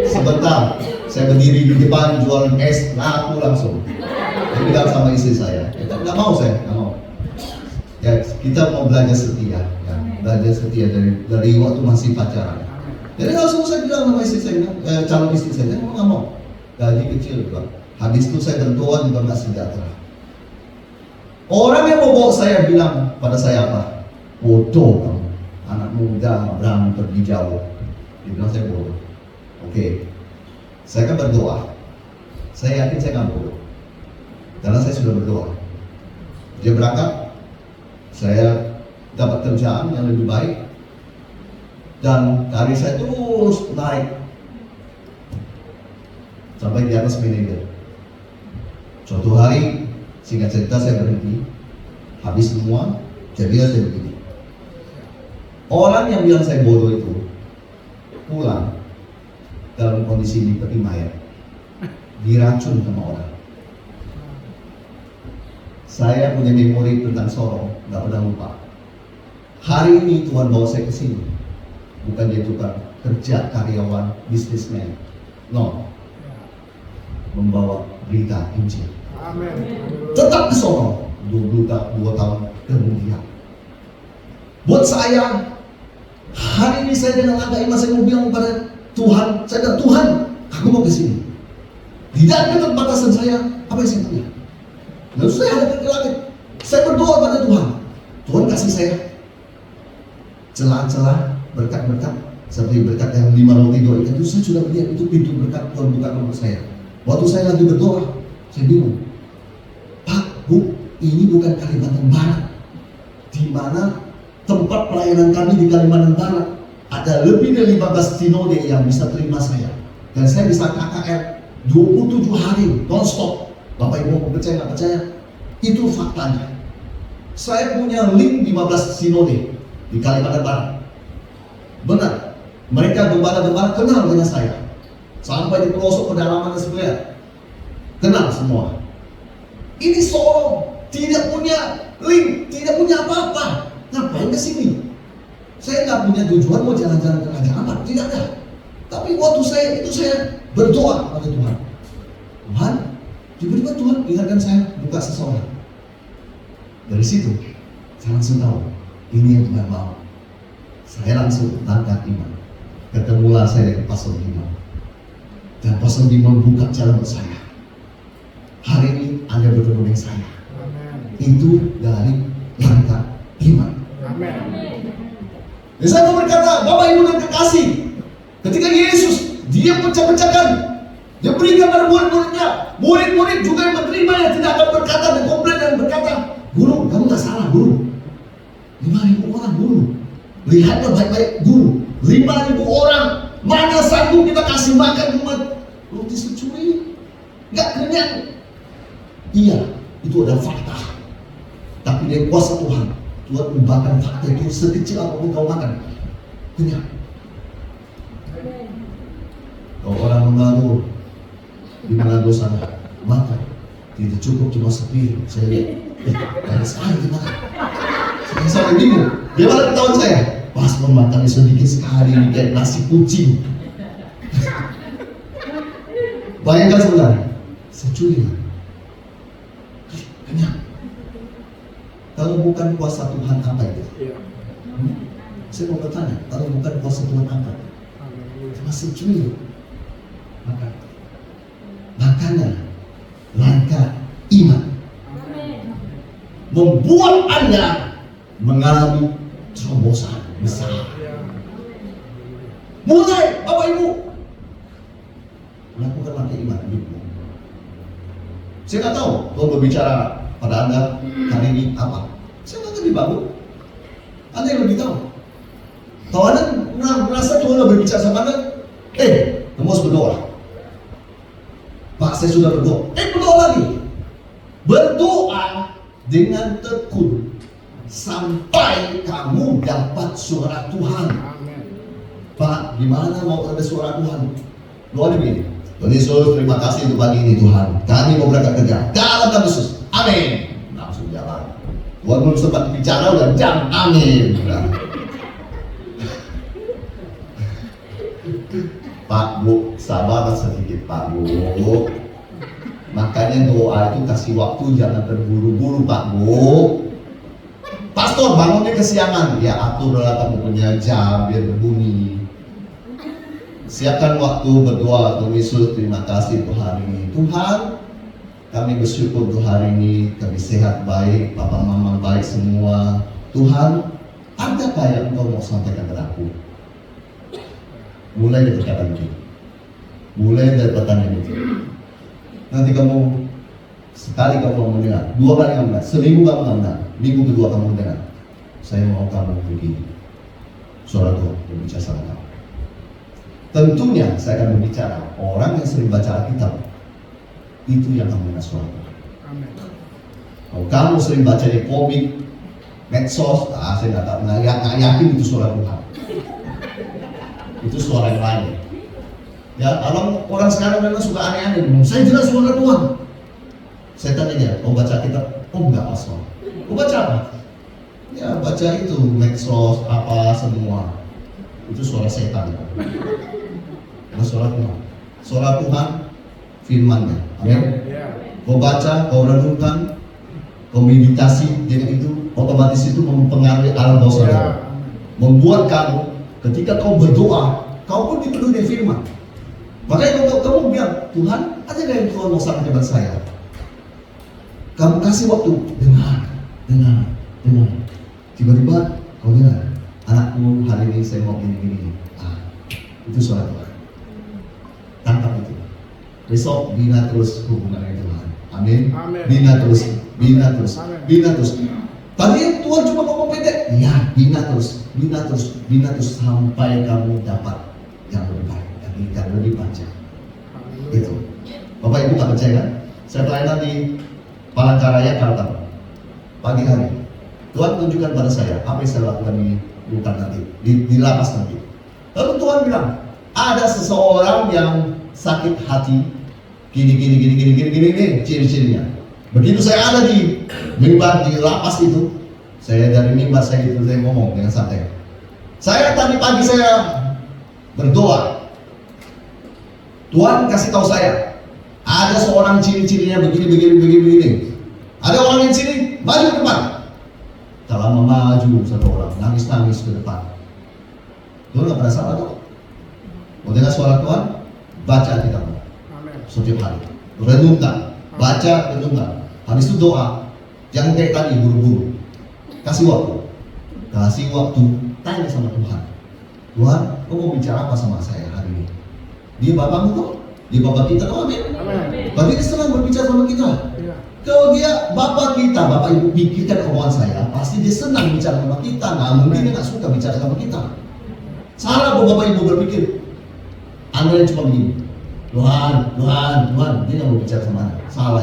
Sebentar, saya berdiri di depan jualan es, laku langsung. Saya bilang sama istri saya, nggak mau saya, nggak mau. Ya, kita mau belajar setia, ya, belajar setia dari waktu masih pacaran. Jadi langsung saya bilang sama istri saya, calon istri saya, nggak mau. Gaji kecil juga. Habis itu saya berdoa juga nggak sejahtera. Orang yang mau bawa saya bilang pada saya apa? Bodoh kamu, anak muda berani pergi jauh. Dia bilang saya bodoh. Oke, saya kan berdoa. Saya yakin saya nggak bodoh, karena saya sudah berdoa. Dia berangkat, saya dapat kerjaan yang lebih baik, dan karir saya terus naik sampai di atas manajer. Suatu hari, singkat cerita saya berhenti, habis semua, jadi saya begini. Orang yang bilang saya bodoh itu pulang dalam kondisi di peti mayat, diracun sama orang. Saya punya memori tentang Sorong, nggak pernah lupa. Hari ini Tuhan bawa saya ke sini, bukan dia tukang kerja karyawan bisnismen, no, membawa berita Injil. Amin. Tetap di Sorong 22 tahun kemudian. Buat saya, hari ini saya dengan agak iman, saya mau bilang kepada Tuhan, saya bilang, Tuhan, aku mau ke sini. Di dalam keterbatasan saya, apa yang saya punya? Lalu saya hadap ke langit. Saya berdoa pada Tuhan. Tuhan kasih saya celah-celah, berkat-berkat, seperti berkat yang 5 roti 2 ikan itu. Saya sudah melihat itu pintu berkat Tuhan buka untuk saya. Waktu saya lagi berdoa, saya bingung. Pak, Bu, ini bukan Kalimantan Barat, di mana tempat pelayanan kami di Kalimantan Barat ada lebih dari 15 sinode yang bisa terima saya, dan saya bisa KKR 27 hari non-stop. Bapak Ibu mau percaya nggak percaya? Itu faktanya. Saya punya link 15 sinode di Kalimantan Barat. Benar, mereka gembala-gembala kenal dengan saya. Sampai di pelosok pedalaman dan sebagainya, kenal semua. Ini Sorong tidak punya link, tidak punya apa-apa. Ngapain ke sini? Saya nggak punya tujuan mau jalan-jalan ke Raja Ampat, tidak ada. Tapi waktu saya berdoa pada Tuhan. Tuhan, tiba-tiba Tuhan ingatkan saya buka seseorang. Dari situ saya langsung tahu ini yang Tuhan mau. Saya langsung langkah iman. Ketemulah saya dengan Pastor Bima, dan Pastor Bima membuka jalan buat saya. Hari ini Anda bertemu dengan saya. Amen. Itu dari langkah iman. Amen. Dan saya mau berkata, Bapak Ibu dan kekasih, ketika Yesus dia pecah-pecahkan, dia berikan pada murid-muridnya, murid-murid juga yang menerima, yang tidak akan berkata dan komplain dan berkata, Guru, kamu tak salah Guru. 5.000 orang Guru, lihatlah baik-baik Guru, 5.000 orang, mana sanggup kita kasih makan umat roti securi, nggak kenyang. Iya, itu adalah fakta. Tapi dari kuasa Tuhan, Tuhan membakar fakta itu sekecil apapun kau makan, kenyang. Kalau orang mengatur di Manado sana makan, tidak cukup cuma sepiring. Saya lihat, banyak sekali dimakan. Saya sampai bingung. Dia malah ketahuan saya, pas memakannya sedikit sekali, kayak nasi kucing. Bayangkan sebenarnya, securi. Kenyang. Kalau bukan kuasa Tuhan apa itu? Iya. Saya mau bertanya, kalau bukan kuasa Tuhan apa? Masih cuy. Makanya langkah iman membuat Anda mengalami terobosan besar. Mulai Bapak Ibu melakukan langkah iman hidupmu. Saya nggak tahu Tuhan berbicara pada Anda hari ini apa. Saya nggak lebih bagus. Anda yang lebih tahu. Kalau Anda merasa Tuhan berbicara sama Anda, kamu harus berdoa. Pak, saya sudah berdoa. Berdoa lagi. Berdoa dengan tekun sampai kamu dapat suara Tuhan. Pak, gimana mau ada suara Tuhan? Doa begini. Tuhan Yesus, terima kasih untuk pagi ini Tuhan. Kami mau berangkat kerja dalam nama Yesus. Amin. Langsung jalan. Tuhan belum sempat bicara udah jam. Amin. Pak Bu, sabar sedikit Pak Bu. Makanya doa itu kasih waktu, jangan terburu-buru Pak Bu. Pastor bangunnya kesiangan, ya aturlah kamu punya jam biar berbunyi. Siapkan waktu berdoa. Tuhan Yesus, terima kasih untuk hari ini. Tuhan, kami bersyukur untuk hari ini kami sehat baik, papa mama baik semua. Tuhan, adakah yang Engkau mau sampaikan kepada-Ku? Mulai dari perkataan itu, mulai dari pertanyaan itu. Nanti kamu sekali kamu mendengar, dua kali kamu mendengar, seminggu kamu mendengar, minggu kedua kamu mendengar. Saya mau kamu begini, suara Tuhan berbicara sama kamu. Tentunya saya akan berbicara orang yang sering baca Alkitab, itu yang kamu dengar suara Tuhan. Kalau kamu sering baca di komik, medsos, saya nggak yakin itu suara Tuhan. Itu suara yang lain. Ya, orang sekarang memang suka aneh-aneh. Saya jelas suara Tuhan. Saya tanya dia, kau baca kitab? Oh enggak, Pastor. Kau baca apa? Ya, baca itu medsos apa semua. Itu suara setan. Bukan suara Tuhan. Suara Tuhan, firman-Nya. Amin. Kau baca, kau renungkan, kau meditasi dengan itu, otomatis itu mempengaruhi alam bawah sadar. Membuat kamu ketika kau berdoa, kau pun dipenuhi dengan firman. Makanya kalau kamu bilang, Tuhan, ada nggak yang Tuhan mau sampaikan kepada saya? Kamu kasih waktu, dengar. Tiba-tiba kau dengar, anakku hari ini saya mau gini. Itu suara Tuhan. Tangkap itu. Besok bina terus hubungan dengan Tuhan. Amin. Bina terus. Tadi Tuhan cuma ngomong pendek. Ya, bina terus sampai kamu dapat yang lebih baik, yang lebih panjang. Itu. Bapak Ibu tak percaya kan? Saya pelayanan di Palangkaraya, Kalteng. Pagi hari, Tuhan tunjukkan pada saya apa yang saya lakukan di rutan nanti, di lapas nanti. Lalu Tuhan bilang, ada seseorang yang sakit hati, gini, ciri-cirinya. Begitu saya ada di mimbar di lapas itu, saya dari mimbar saya ngomong dengan santai. Saya tadi pagi saya berdoa. Tuhan kasih tahu saya, ada seorang ciri-cirinya begini. Ada orang yang sini maju ke depan. Tak lama maju satu orang, nangis ke depan. Tuhan nggak pernah salah kok. Mau dengar suara Tuhan? Baca Alkitab. Setiap hari. Renungkan, baca, renungkan. Habis itu doa. Jangan kayak tadi buru-buru. Kasih waktu. Tanya sama Tuhan. Tuhan, kau mau bicara apa sama saya hari ini? Dia Bapakmu kok? Dia Bapak kita kok? Amin. Berarti dia senang berbicara sama kita. Kalau dia Bapak kita, Bapak Ibu pikirkan omongan saya, pasti dia senang bicara sama kita. Nggak mungkin dia nggak suka bicara sama kita. Salah Bapak Ibu berpikir, Anda yang cuma begini. Tuhan, dia nggak mau bicara sama Anda. Salah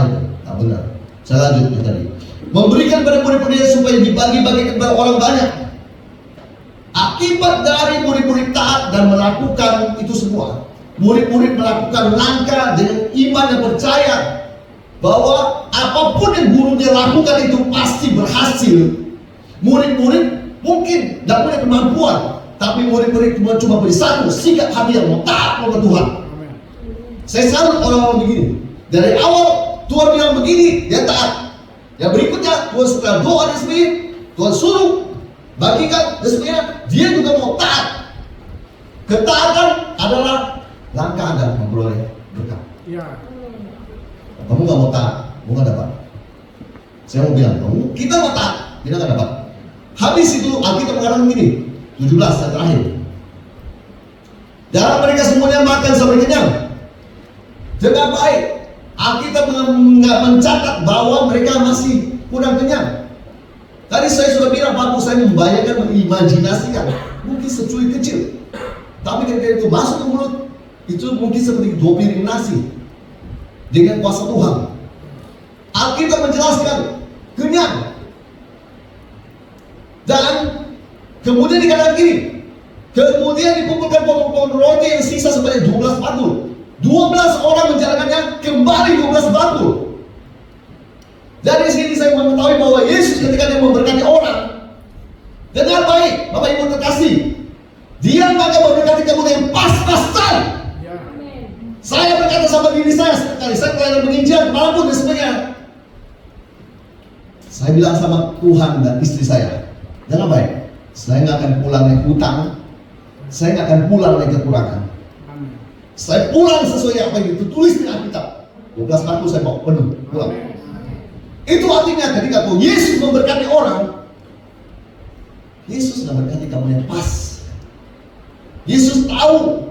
itu. Tak benar. Saya lanjut tadi. Memberikan pada murid-muridnya supaya dibagi-bagi kepada orang banyak. Akibat dari murid-murid taat dan melakukan itu semua, murid-murid melakukan langkah dengan iman dan percaya bahwa apapun yang gurunya lakukan itu pasti berhasil. Murid-murid mungkin tidak punya kemampuan, tapi murid-murid cuma beri satu sikap hati yang mau taat kepada Tuhan. Saya salut orang-orang begini. Dari awal Tuhan bilang begini, dia taat. Yang berikutnya Tuhan setelah doa di sini, Tuhan suruh bagikan di sini, dia juga mau taat. Ketaatan adalah langkah Anda memperoleh berkat. Kamu nggak mau taat, kamu nggak dapat. Saya mau bilang, kita mau taat, kita nggak dapat. Habis itu Alkitab mengatakan begini, 17 yang terakhir. Darah mereka semuanya makan sampai kenyang dengan baik. Alkitab nggak mencatat bahwa mereka masih kurang kenyang. Tadi saya sudah bilang, Bapak, saya membayangkan, mengimajinasikan mungkin secuil kecil, tapi ketika itu masuk ke mulut, itu mungkin seperti 2 piring nasi dengan kuasa Tuhan. Alkitab menjelaskan kenyang. Dan kemudian dikatakan gini, kemudian dikumpulkan potong-potong roti yang sisa sebanyak 12 bakul. 12 orang menjalankannya, kembali 12 bakul. Dari sini saya mengetahui bahwa Yesus ketika dia memberkati orang dengan baik, Bapak Ibu terkasih, dia maka memberkati kamu yang pas-pasan. Saya berkata sama diri saya sekali, saya pelayanan menginjil maupun dan sebagainya. Saya bilang sama Tuhan dan istri saya, dengan baik, saya nggak akan pulang naik hutang, saya nggak akan pulang naik kekurangan. Saya pulang sesuai apa yang ditulis di Alkitab. 12 bakul saya bawa penuh pulang. Itu artinya ketika Tuhan Yesus memberkati orang, Yesus memberkati kamu yang pas. Yesus tahu.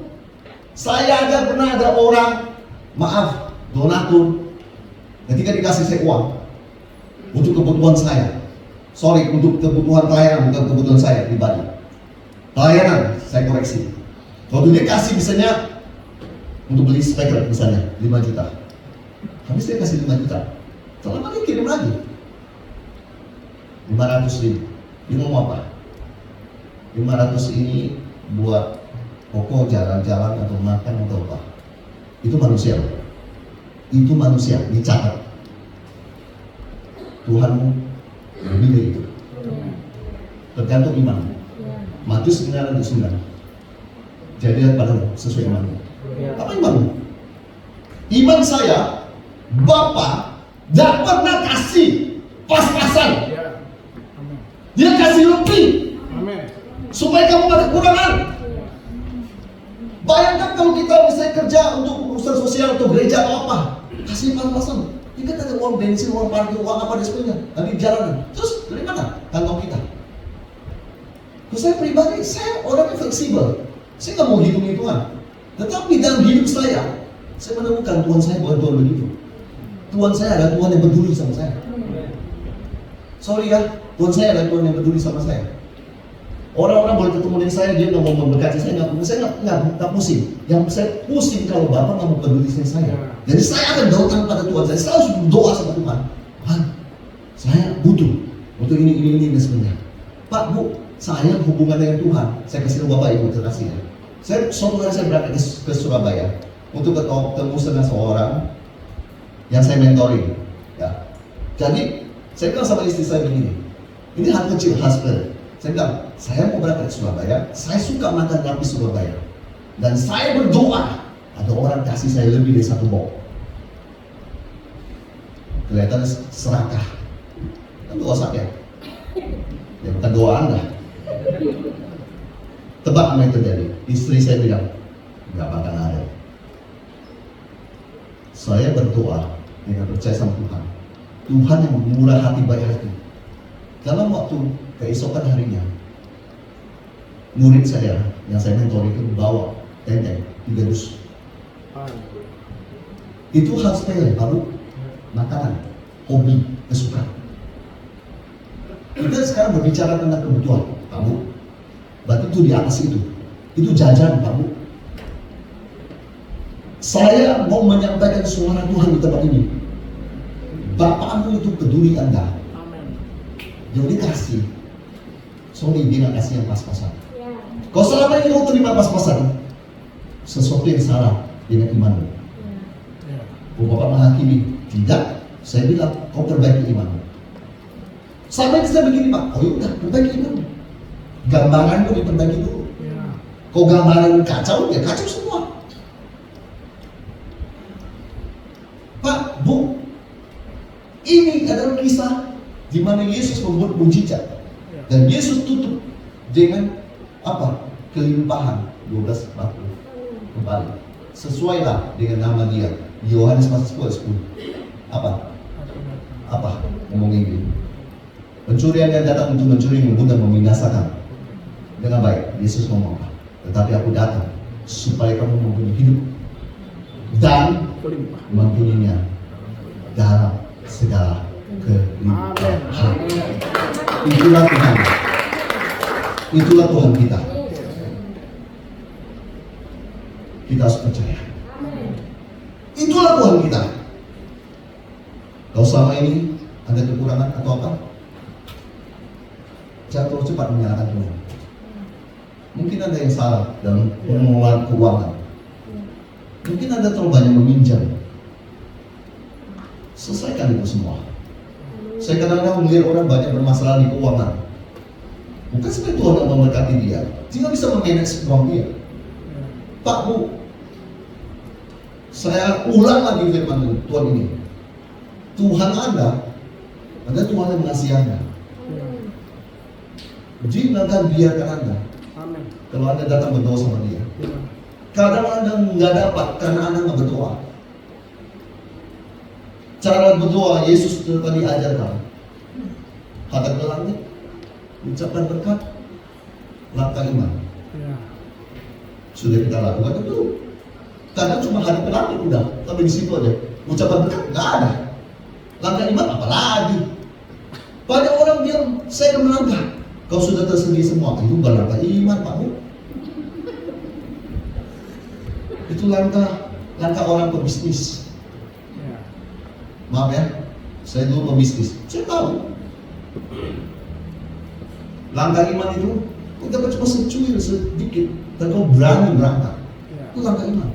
Saya pernah ada orang, maaf, donatur, ketika dikasih saya uang untuk kebutuhan saya. Sorry, untuk kebutuhan pelayanan, bukan kebutuhan saya pribadi. Pelayanan, saya koreksi. Waktu dia kasih misalnya untuk beli speaker misalnya 5 juta. Habis dia kasih 5 juta. Setelah dia kirim lagi 500 ribu. Dia ngomong apa? 500 ini buat pokok jalan-jalan atau makan atau apa. Itu manusia. Itu manusia, dicatat. Tuhanmu memilih itu. Tergantung iman. Matius 9:9. Jadi padamu sesuai imanmu. Apa imanmu? Iman saya, Bapa tidak pernah kasih pas-pasan. Dia kasih lebih. Supaya kamu gak kekurangan. Bayangkan kalau kita misalnya kerja untuk urusan sosial atau gereja atau apa, kasih pas-pasan. Kita ada uang bensin, uang parkir, uang apa dan sebagainya. Nanti di jalanan. Terus dari mana? Kantong kita. Kalau saya pribadi, saya orangnya fleksibel. Saya nggak mau hitung-hitungan. Tetapi dalam hidup saya menemukan Tuhan saya bukan Tuhan begitu. Tuhan saya adalah Tuhan yang peduli sama saya. Sorry ya, Tuhan saya adalah Tuhan yang peduli sama saya. Orang-orang boleh ketemu dengan saya, dia nggak mau memberkati saya nggak pusing. Yang saya pusing kalau Bapak nggak mau peduli dengan saya. Jadi saya akan datang pada Tuhan. Saya selalu berdoa sama Tuhan. Tuhan, saya butuh untuk ini dan sebagainya. Pak, Bu, saya hubungan dengan Tuhan. Saya kasih Bapak Ibu terkasih. Suatu hari saya berangkat ke Surabaya untuk ketemu dengan seorang yang saya mentoring. Ya. Jadi saya bilang sama istri saya begini, ini hal kecil, hal sepele. Saya bilang, saya mau berangkat ke Surabaya, saya suka makan lapis Surabaya, dan saya berdoa ada orang kasih saya lebih dari 1 box. Kelihatan serakah. Kan doa saya. Ya bukan doa Anda. Tebak apa yang terjadi? Istri saya bilang, nggak bakal ada. Saya berdoa dengan percaya sama Tuhan. Tuhan yang murah hati, baik hati. Dalam waktu keesokan harinya, murid saya yang saya mentor itu bawa tenteng 3 dus. Itu hal sepele, baru makanan, hobi, kesukaan. Kita sekarang berbicara tentang kebutuhan, Pak Bu. Berarti itu di atas itu jajan, Pak Bu. Saya mau menyampaikan suara Tuhan di tempat ini. Bapakmu itu peduli Anda. Yang dikasih, sorry dia nggak kasih yang pas-pasan. Kalau selama ini kau terima pas-pasan, sesuatu yang salah dengan imanmu. Kalau Bapak menghakimi, tidak. Saya bilang kau perbaiki imanmu. Sampai bisa begini Pak, oh yaudah perbaiki imanmu. Gambaran kau diperbaiki dulu. Kau gambaran kacau, ya kacau semua. Pak, Bu, ini adalah kisah di mana Yesus membuat mujizat dan Yesus tutup dengan apa? Kelimpahan 12 bakul kembali. Sesuailah dengan nama Dia. Yohanes pasal 10. Apa? Ngomong ini. Pencurian yang datang untuk mencuri, membunuh, dan membinasakan. Dengan baik, Yesus ngomong apa? Tetapi aku datang supaya kamu mempunyai hidup dan mempunyainya dalam segala kelimpahan. Itulah Tuhan. Itulah Tuhan kita. Kita harus percaya. Itulah Tuhan kita. Kalau selama ini ada kekurangan atau apa, jangan terlalu cepat menyalahkan Tuhan. Mungkin ada yang salah dalam pengelolaan keuangan. Mungkin ada terlalu banyak meminjam. Selesaikan itu semua. Saya kadang-kadang melihat orang banyak bermasalah di keuangan. Bukan sebenarnya Tuhan yang memberkati dia, dia bisa memanage uang dia. Pak, Bu, saya ulang lagi firman Tuhan ini. Tuhan ada Tuhan yang mengasihi Anda. Jangan biarkan Anda. Kalau Anda datang berdoa sama dia. Kadang Anda nggak dapat karena Anda nggak berdoa. Cara berdoa Yesus tadi ajarkan. Hadap ke langit, ucapkan berkat, langkah iman. Sudah kita lakukan itu. Kadang cuma hadap ke langit udah, tapi di situ aja. Ucapan berkat nggak ada. Langkah iman apalagi? Banyak orang bilang saya akan melangkah. Kau sudah tersedia semua, itu bukan langkah iman, Pak Bu. Itu langkah orang pebisnis. Maaf ya, saya dulu pebisnis. Saya tahu. Langkah iman itu, kau dapat cuma secuil sedikit, dan kau berani berangkat. Itu langkah iman.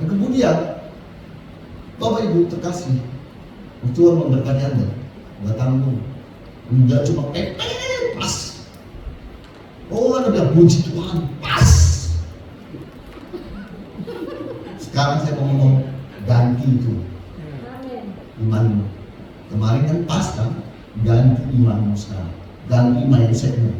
Dan kemudian, Bapak Ibu terkasih, Tuhan memberkati Anda, nggak tanggung, nggak cuma pas. Oh, Anda bilang puji Tuhan, pas. Sekarang saya mau ngomong ganti itu imanmu. Kemarin kan pas kan, ganti imanmu sekarang, ganti mindsetmu.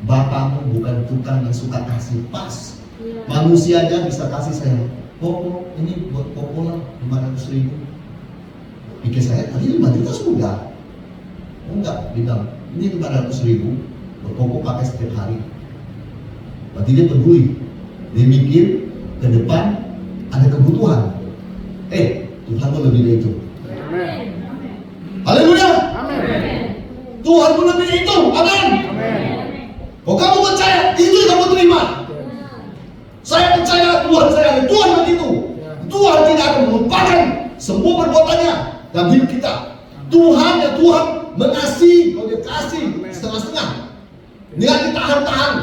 Bapakmu bukan tukang yang suka kasih pas. Manusia aja bisa kasih saya, Popo ini buat Popo lah 500.000. Pikir saya tadi 5 juta sudah. Enggak, bilang ini 500.000 buat Popo pakai setiap hari. Berarti dia peduli. Dia mikir ke depan ada kebutuhan. Tuhan mau lebih dari itu. Haleluya. Tuhan mau lebih dari itu. Amin. Kalau kamu percaya, itu yang kamu terima. Saya percaya Tuhan saya ada. Tuhan begitu. Tuhan tidak akan melupakan semua perbuatannya dalam hidup kita. Tuhan ya Tuhan mengasihi. Kalau dia kasih setengah-setengah, dia ditahan-tahan.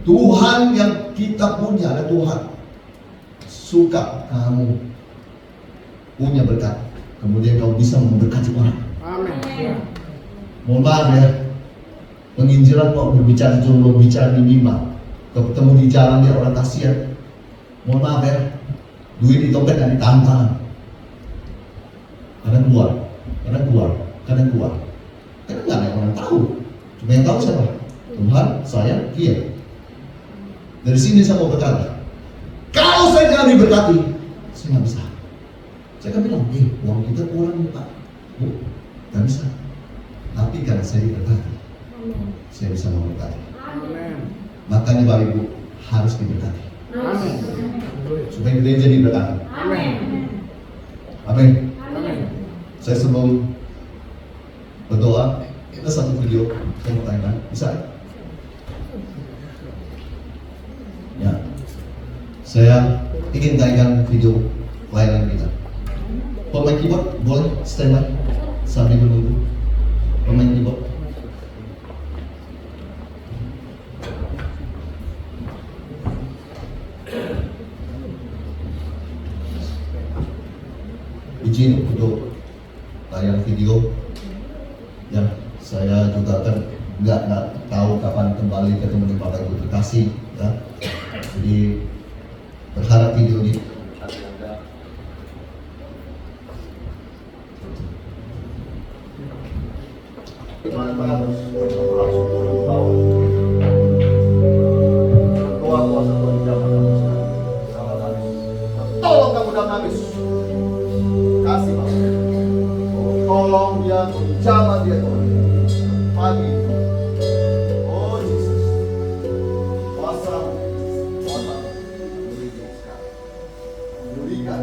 Tuhan yang kita punya ada Tuhan suka kamu punya berkat, kemudian kau bisa memberkati orang. Amin. Mohon maaf ya, penginjilan kok berbicara cuma bicara di mimbar, ketemu di jalan dia orang kasihan. Mohon maaf ya, duit di dompet dan ditahan tangan. Kadang keluar, kadang nggak ada orang tahu. Cuma yang tahu siapa? Tuhan, saya, dia. Dari sini saya mau berkata, kalau saya jangan diberkati, saya nggak bisa. Saya akan bilang, uang kita kurang nih Pak, Bu, nggak bisa. Tapi karena saya diberkati, saya bisa memberkati. Makanya Bapak Ibu harus diberkati. Supaya gereja diberkati. Amin. Saya sebelum berdoa, ada satu video saya mau tanyakan, bisa? Ya, saya ingin tanyakan video pelayanan kita. Pemain keyboard boleh stand by sambil menunggu. Pemain keyboard. Izin untuk tayang video yang saya juga kan nggak tahu kapan kembali ketemu dengan Bapak Ibu terkasih ya. Jadi berharap video ini tolong kamu dan habis kasih Bapak. Tolong dia menjamah dia Tuhan pagi. Oh Yesus, kuasa berikan sekarang, berikan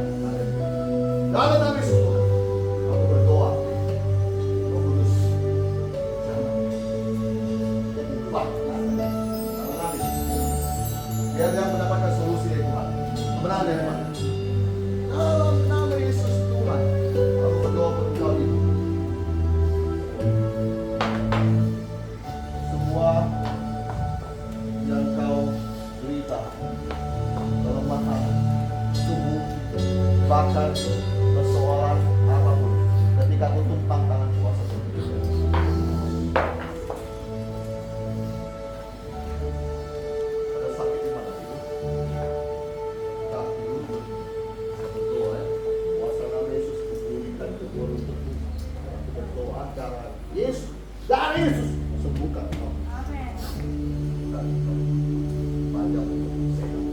aku tumpang tangan kuasa Tuhan. Ada sakit di mana Ibu? Kaki lutut. Berdoa ya. Kuasa nama Yesus pulihkan kedua lututmu. Aku berdoa darah Yesus, darah Yesus sembuhkan kau. Dan kau panjang umur sehat.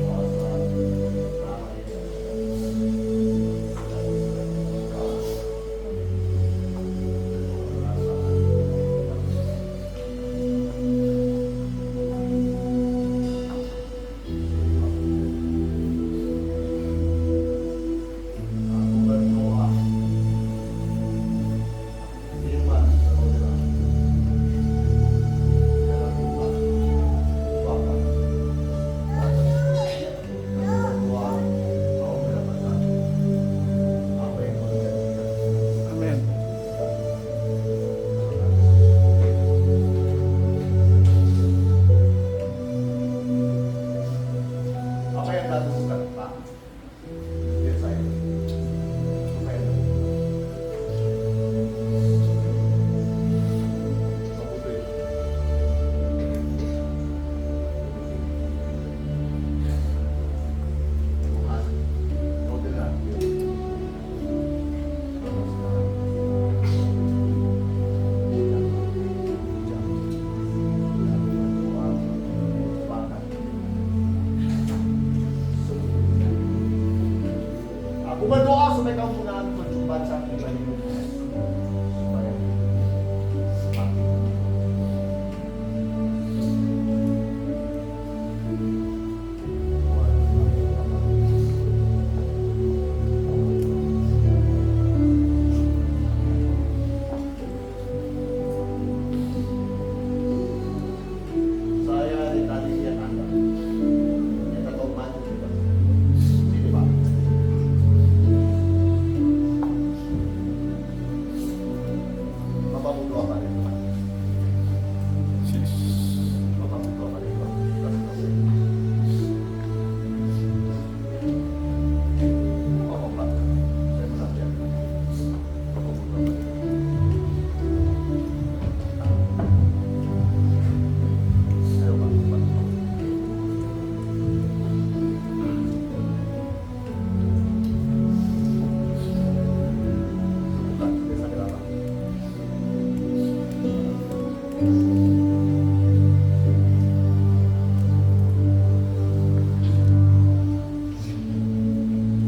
Kuasa nama Yesus. Aku berdoa firman saudara dalam Tuhan Bapa. Berdoa kau mendapatkan apa yang kau janjikan. Amin. Apa yang Tuhan lakukan, Pak? Biar saya. Apa yang Tuhan Tuhan, kau dengar. Aku berdoa supaya kamu mengalami perjumpaan saat pribadimu. Supaya semakin saya tadi lihat Anda. Ternyata kau maju juga. Sini Pak. Bapak butuh apa nih? Bapak butuh apa nih? Oh, Pak. Saya perhatian. Bapak butuh apa nih? Ayo Pak, Pak. Bukan, desa Gelapa.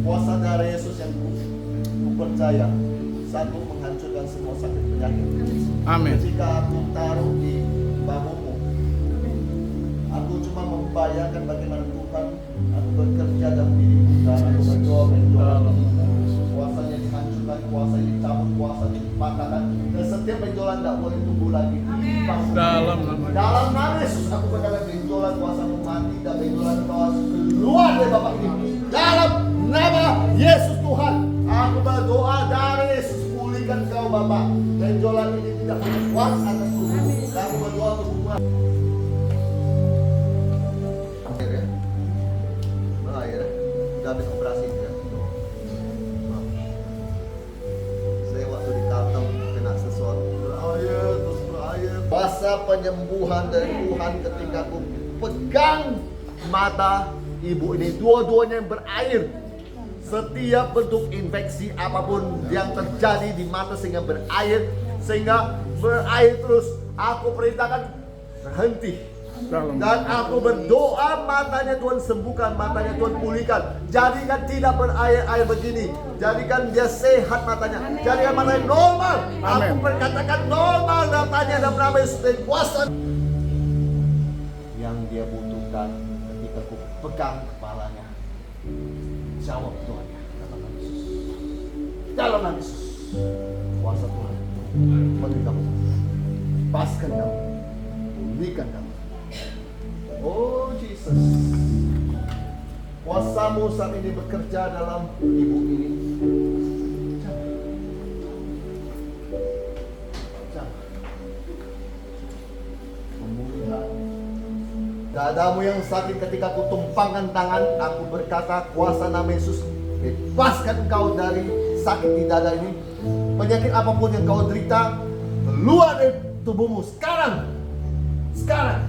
Kuasa darah Yesus yang ku percaya, satu, menghancurkan semua sakit penyakit. Amin. Ketika aku taruh di bahumu, aku cuma membayangkan bagaimana Tuhan aku bekerja dalam dirimu dan aku berdoa benjolan kuasanya dihancurkan, kuasa dicabut, kuasa dipatahkan, dan setiap benjolan tidak boleh tumbuh lagi. Dalam nama Dalam nama Yesus aku berkata benjolan kuasamu mati dan benjolan kau keluar dari bapak ini. Dalam nama Yesus Tuhan, aku berdoa dari Yesus pulihkan kau Bapak. Benjolan ini tidak kuat atas tubuhmu. Dan aku berdoa tubuhmu. Akhir ya, berakhir. Udah habis operasi ya. Saya waktu di kantong kena sesuatu. Berakhir terus berakhir. Kuasa penyembuhan dari Tuhan ketika aku pegang mata ibu ini, dua-duanya yang berair. Setiap bentuk infeksi apapun yang terjadi di mata sehingga berair terus, aku perintahkan berhenti. dalam Dan aku berdoa matanya Tuhan sembuhkan, matanya Tuhan pulihkan. Jadikan tidak berair-air begini. Jadikan dia sehat matanya. Jadikan matanya normal. Aku Amin. berkatakan normal matanya dalam nama Yesus dan kuasa yang dia butuhkan ketika aku pegang kepalanya. Jawab doanya dalam nama Yesus. Dalam nama Yesus. Kuasa Tuhan bagi kamu. Lepaskan kamu. Pulihkan kamu. Oh Jesus. Kuasamu saat ini bekerja dalam ibu ini. Jangan. Pemulihan. Dadamu yang sakit ketika aku tumpangkan tangan, aku berkata kuasa nama Yesus bebaskan engkau dari sakit di dada ini. Penyakit apapun yang kau derita, keluar dari tubuhmu sekarang. Sekarang.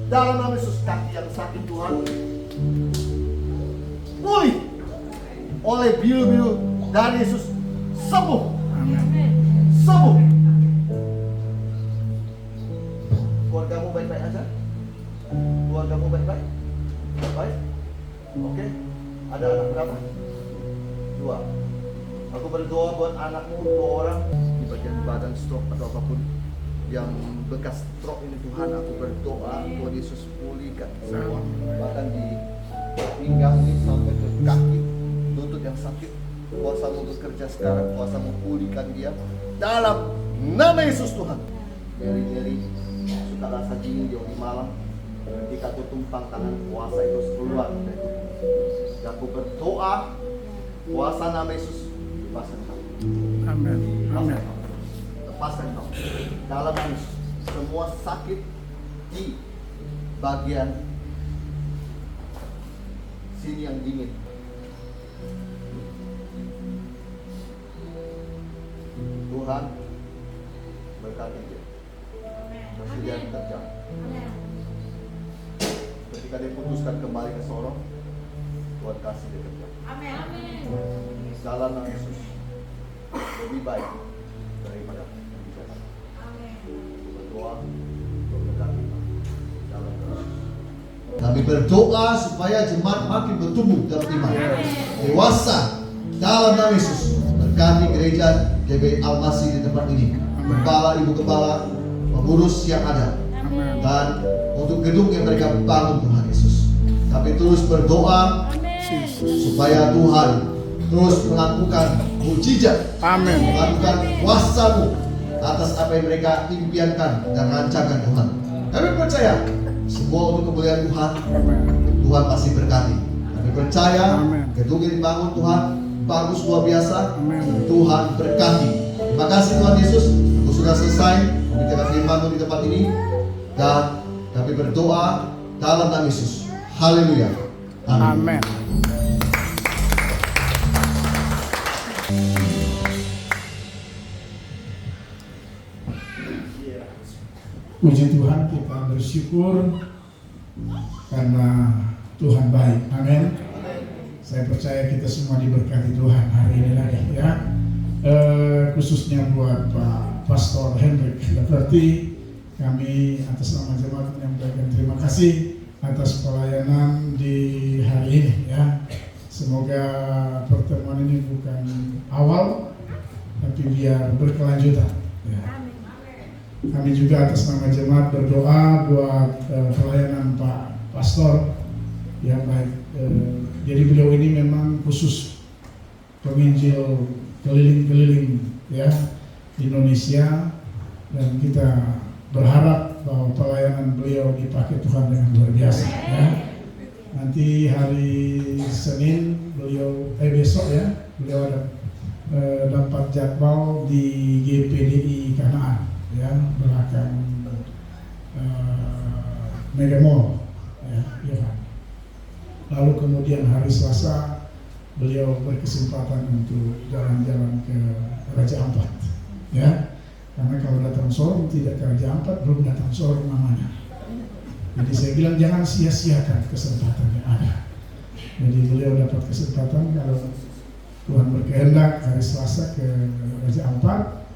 Dalam nama Yesus, kaki yang sakit Tuhan pulih oleh biru-biru dari Yesus. Sembuh. Sembuh. Keluargamu baik-baik aja? Keluargamu baik-baik? Baik? Oke? Ada anak berapa? 2. Aku berdoa buat anakmu 2 orang di bagian badan stroke atau apapun yang bekas stroke ini. Tuhan, aku berdoa Tuhan Yesus pulihkan semua, bahkan di pinggang ini sampai ke kaki, lutut yang sakit. Kuasamu bekerja sekarang, kuasamu pulihkan dia dalam nama Yesus Tuhan. Nyeri-nyeri, suka rasa dingin di malam, ketika aku tumpang tangan, kuasa itu keluar dari tubuh. Dan aku berdoa kuasa nama Yesus lepaskan kamu. Amin. Amin. Lepaskan kamu dalam nama Yesus. Semua sakit di bagian sini yang dingin, Tuhan berkati dia. Kasih dia kerja. Ketika dia putuskan kembali ke Sorong, Tuhan kasih dia kerja. Dalam nama Yesus, lebih baik daripada di Jakarta. Berdoa untuk berkati dalam nama Yesus. Kami berdoa supaya jemaat makin bertumbuh dalam iman, dewasa dalam nama Yesus. Berkati gereja GBI Al-Masih di tempat ini, kepala, ibu kepala, pengurus yang ada, dan untuk gedung yang mereka bangun Tuhan Yesus. Kami terus berdoa supaya Tuhan terus melakukan mujizat, melakukan kuasa-Mu atas apa yang mereka impiankan dan rancangan Tuhan. Kami percaya semua untuk kemuliaan Tuhan. Tuhan pasti berkati. Kami percaya gedung yang dibangun Tuhan bagus luar biasa. Tuhan berkati. Terima kasih Tuhan Yesus. Aku sudah selesai membicarakan firman-Mu di tempat ini, dan kami berdoa dalam nama Yesus. Haleluya. Amin. Puji Tuhan, kita bersyukur karena Tuhan baik. Amin. Saya percaya kita semua diberkati Tuhan hari ini lagi ya. Khususnya buat Pak Pastor Hendrik. Berarti kami atas nama jemaat menyampaikan terima kasih atas pelayanan di hari ini ya. Semoga pertemuan ini bukan awal, tapi biar berkelanjutan ya. Kami juga atas nama jemaat berdoa buat pelayanan Pak Pastor yang baik. Jadi beliau ini memang khusus penginjil keliling-keliling ya di Indonesia, dan kita berharap bahwa pelayanan beliau dipakai Tuhan dengan luar biasa ya. Nanti hari Senin besok ya beliau ada dapat jadwal di GPDI Kanaan ya, belakang Mega Mall ya, Yohan. Lalu kemudian hari Selasa beliau berkesempatan untuk jalan-jalan ke Raja Ampat ya, karena kalau datang Sorong tidak ke Raja Ampat belum datang Sorong namanya. Jadi saya bilang jangan sia-siakan kesempatan yang ada. Jadi beliau dapat kesempatan kalau Tuhan berkehendak hari Selasa ke Raja Ampat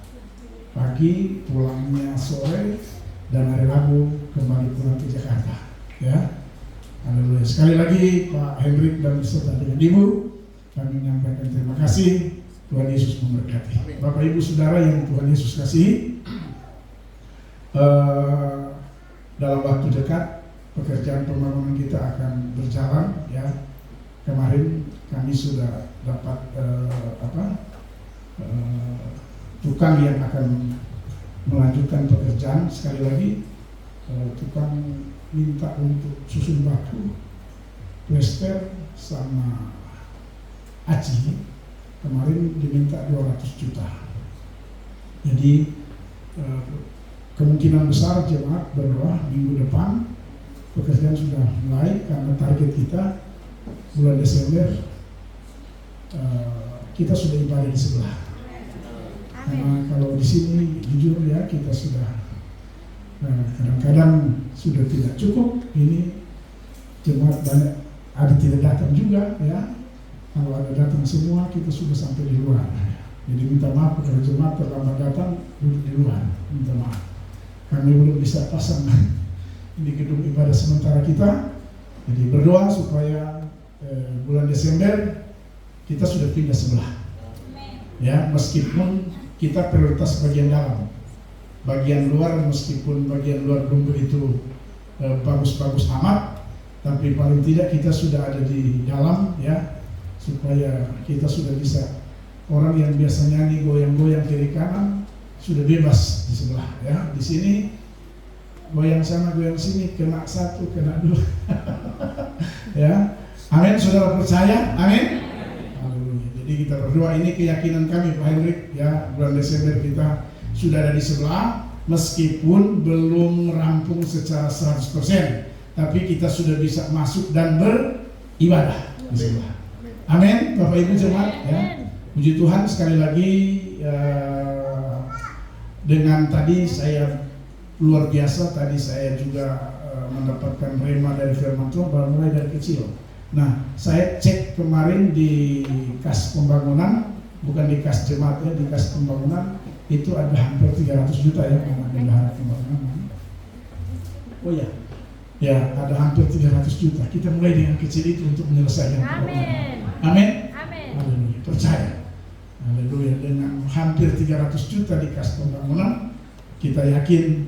pagi, pulangnya sore, dan hari Rabu kembali pulang ke Jakarta ya. Haleluya. Sekali lagi Pak Hendrik dan beserta dengan Ibu, kami menyampaikan terima kasih. Tuhan Yesus memberkati. Bapak Ibu Saudara yang Tuhan Yesus kasihi, dalam waktu dekat pekerjaan pembangunan kita akan berjalan ya. Kemarin kami sudah dapat tukang yang akan melanjutkan pekerjaan. Sekali lagi tukang minta untuk susun batu, plester sama aci. Kemarin diminta 200 juta. Jadi kemungkinan besar jemaat berdoa minggu depan pekerjaan sudah mulai, karena target kita bulan Desember kita sudah ibadah di sebelah. Karena kalau di sini jujur ya kita sudah kadang-kadang sudah tidak cukup. Ini jemaat banyak ada tidak datang juga ya. Kalau ada datang semua kita sudah sampai di luar. Jadi minta maaf kalau jemaat terlambat datang duduk di luar. Minta maaf. Kami belum bisa pasang di gedung ibadah sementara kita. Jadi berdoa supaya bulan Desember kita sudah pindah sebelah. Ya, meskipun kita prioritas bagian dalam, bagian luar meskipun bagian luar belum begitu bagus-bagus amat, tapi paling tidak kita sudah ada di dalam ya, supaya kita sudah bisa, orang yang biasa nyanyi goyang-goyang kiri kanan sudah bebas di sebelah ya. Di sini goyang sana goyang sini, kena satu kena dua ya. Amin, saudara percaya? Amin. Jadi kita berdoa, ini keyakinan kami Pak Hendrik ya, bulan Desember kita sudah ada di sebelah, meskipun belum rampung secara 100%, tapi kita sudah bisa masuk dan beribadah di sebelah. Amin, Bapak Ibu jemaat ya. Puji Tuhan, sekali lagi dengan tadi saya luar biasa, tadi saya juga mendapatkan rema dari firman Tuhan mulai dari kecil. Nah, saya cek kemarin di kas pembangunan, bukan di kas jemaat ya, di kas pembangunan itu ada hampir 300 juta ya bendahara pembangunan. Oh ya, ya ada hampir 300 juta. Kita mulai dengan kecil itu untuk menyelesaikan. Amin. Amin. Amin. Haleluya. Percaya. Haleluya. Dengan hampir 300 juta di kas pembangunan, kita yakin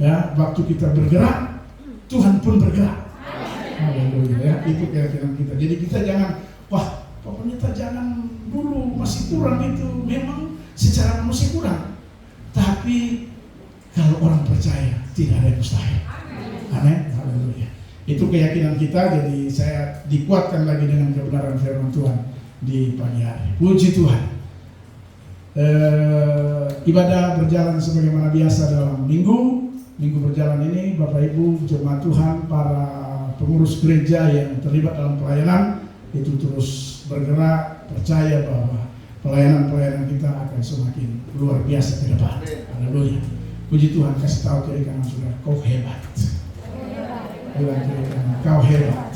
ya waktu kita bergerak, Tuhan pun bergerak. Haleluya ya, itu keyakinan kita. Jadi kita jangan, wah pokoknya jangan dulu masih kurang, itu memang secara manusia kurang. Tapi kalau orang percaya tidak ada yang mustahil. Amin. Haleluya. Itu keyakinan kita. Jadi saya dikuatkan lagi dengan kebenaran firman Tuhan di pagi hari. Puji Tuhan. Ibadah berjalan sebagaimana biasa dalam minggu berjalan ini, Bapak Ibu jemaat Tuhan, para pengurus gereja yang terlibat dalam pelayanan itu terus bergerak, percaya bahwa pelayanan kita akan semakin luar biasa ke depan. Haleluya. Puji Tuhan, kasih tahu kiri kanan saudara, kau hebat. Bilang kiri kanan, kau hebat.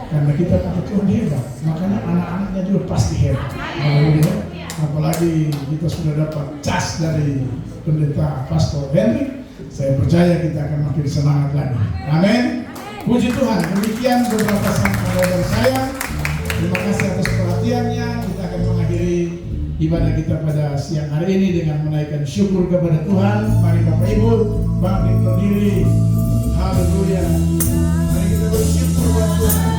Karena kita punya Tuhan hebat, makanya anak-anaknya juga pasti hebat. Haleluya. Apalagi kita sudah dapat cas dari pendeta Pastor Hendrik, saya percaya kita akan makin semangat lagi. Amin. Puji Tuhan, demikian beberapa sampaian dari saya. Terima kasih atas perhatiannya. Kita akan mengakhiri ibadah kita pada siang hari ini dengan menaikkan syukur kepada Tuhan. Mari Bapak Ibu bangkit berdiri. Haleluya. Mari kita bersyukur buat Tuhan.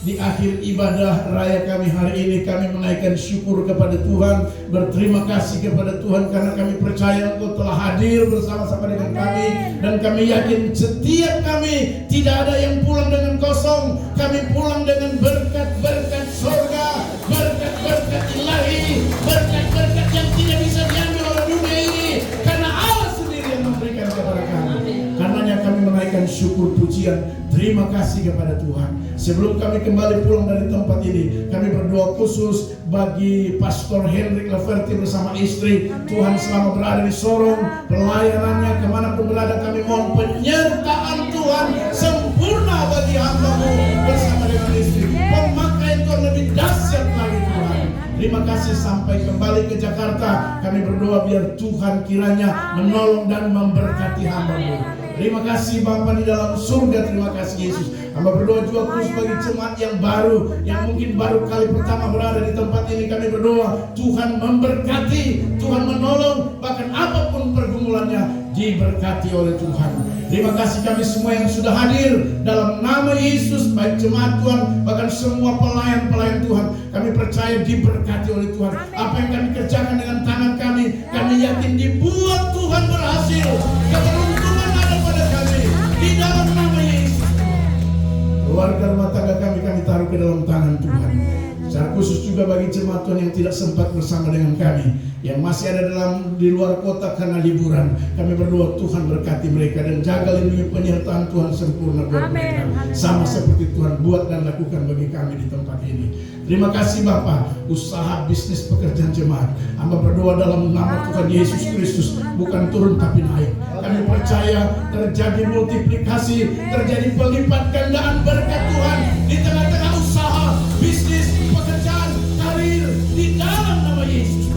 Di akhir ibadah raya kami hari ini, kami menaikkan syukur kepada Tuhan, berterima kasih kepada Tuhan karena kami percaya Engkau telah hadir bersama-sama dengan kami, dan kami yakin setiap kami tidak ada yang pulang dengan kosong. Kami pulang dengan berkat-berkat surga, berkat-berkat ilahi, berkat-berkat yang tidak bisa diambil oleh dunia ini, karena Allah sendiri yang memberikan kepada kami. syukur pujian. Terima kasih kepada Tuhan. Sebelum kami kembali pulang dari tempat ini, kami berdoa khusus bagi Pastor Hendrik Laverty bersama istri. Tuhan selama berada di Sorong, pelayanannya kemanapun berada, kami mohon penyertaan Tuhan sempurna bagi hamba-Mu bersama dengan istri. Pemakaian Tuhan lebih dahsyat lagi Tuhan. Terima kasih sampai kembali ke Jakarta. Kami berdoa biar Tuhan kiranya menolong dan memberkati hamba-Mu. Terima kasih Bapa di dalam surga. Terima kasih Yesus. Hamba berdoa juga khusus bagi jemaat yang baru, yang mungkin baru kali pertama berada di tempat ini. Kami berdoa Tuhan memberkati, Tuhan menolong, bahkan apapun pergumulannya diberkati oleh Tuhan. Terima kasih kami semua yang sudah hadir dalam nama Yesus, baik jemaat Tuhan, bahkan semua pelayan-pelayan Tuhan. Kami percaya diberkati oleh Tuhan. Apa yang kami kerjakan dengan tangan kami yakin dibuat Tuhan berhasil. Keberuntungan ada pada kami di dalam nama Yesus. Keluarga rumah tangga kami taruh ke dalam tangan Tuhan. Secara khusus juga bagi jemaat Tuhan yang tidak sempat bersama dengan kami, yang masih ada di luar kota karena liburan, kami berdoa Tuhan berkati mereka dan jaga lindungi penyertaan Tuhan sempurna buat mereka. Sama seperti Tuhan buat dan lakukan bagi kami di tempat ini. Terima kasih Bapa. Usaha, bisnis, pekerjaan jemaat, hamba berdoa dalam nama Tuhan Yesus Kristus, bukan turun tapi naik. Kami percaya terjadi multiplikasi, terjadi pelipat gandaan berkat Tuhan di tengah-tengah usaha, bisnis, pekerjaan, karir di dalam nama Yesus.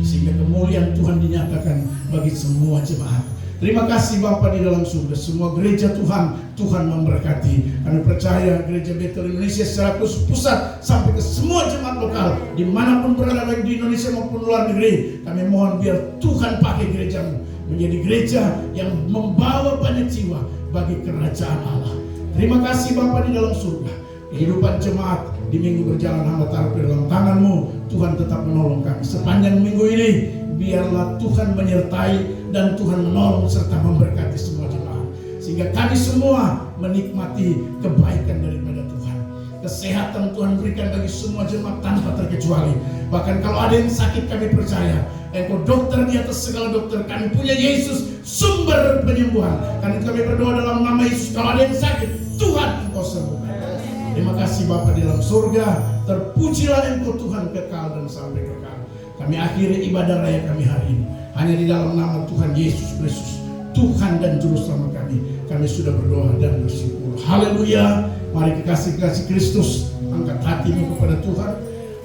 Sehingga kemuliaan Tuhan dinyatakan bagi semua jemaat. Terima kasih Bapa di dalam surga. Semua gereja Tuhan memberkati. Kami percaya gereja Bethel Indonesia secara khusus pusat sampai ke semua jemaat lokal dimanapun berada, baik di Indonesia maupun luar negeri. Kami mohon biar Tuhan pakai gerejamu menjadi gereja yang membawa banyak jiwa bagi kerajaan Allah. Terima kasih Bapa di dalam surga. Kehidupan jemaat di minggu berjalan hamba taruh di dalam tangan-Mu. Tuhan tetap menolong kami sepanjang minggu ini. Biarlah Tuhan menyertai dan Tuhan menolong serta memberkati semua jemaat, sehingga kami semua menikmati kebaikan daripada Tuhan. Kesehatan Tuhan berikan bagi semua jemaat tanpa terkecuali. Bahkan kalau ada yang sakit, kami percaya Engkau dokter di atas segala dokter. Kami punya Yesus sumber penyembuhan. Karena kami berdoa dalam nama Yesus, kalau ada yang sakit, Tuhan Engkau sembuhkan. Terima kasih Bapa di dalam surga. Terpujilah Engkau Tuhan kekal dan sampai kekal. Kami akhiri ibadah raya kami hari ini hanya di dalam nama Tuhan Yesus Kristus, Tuhan dan Juru Selamat kami. Kami sudah berdoa dan bersyukur. Haleluya. Mari kekasih Kristus, angkat hatimu kepada Tuhan,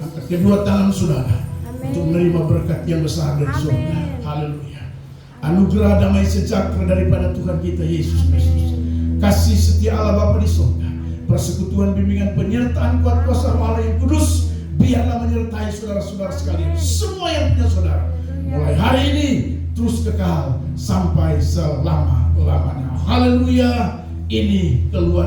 angkat kedua tangan saudara untuk menerima berkat yang besar dari surga. Haleluya. Anugerah damai sejahtera daripada Tuhan kita Yesus Kristus, kasih setia Allah Bapa di surga, persekutuan bimbingan penyertaan kuat kuasa Allah yang kudus, biarlah menyertai saudara-saudara sekalian, semua yang punya saudara, mulai hari ini terus kekal sampai selama-lamanya. Haleluya. Ini keluarga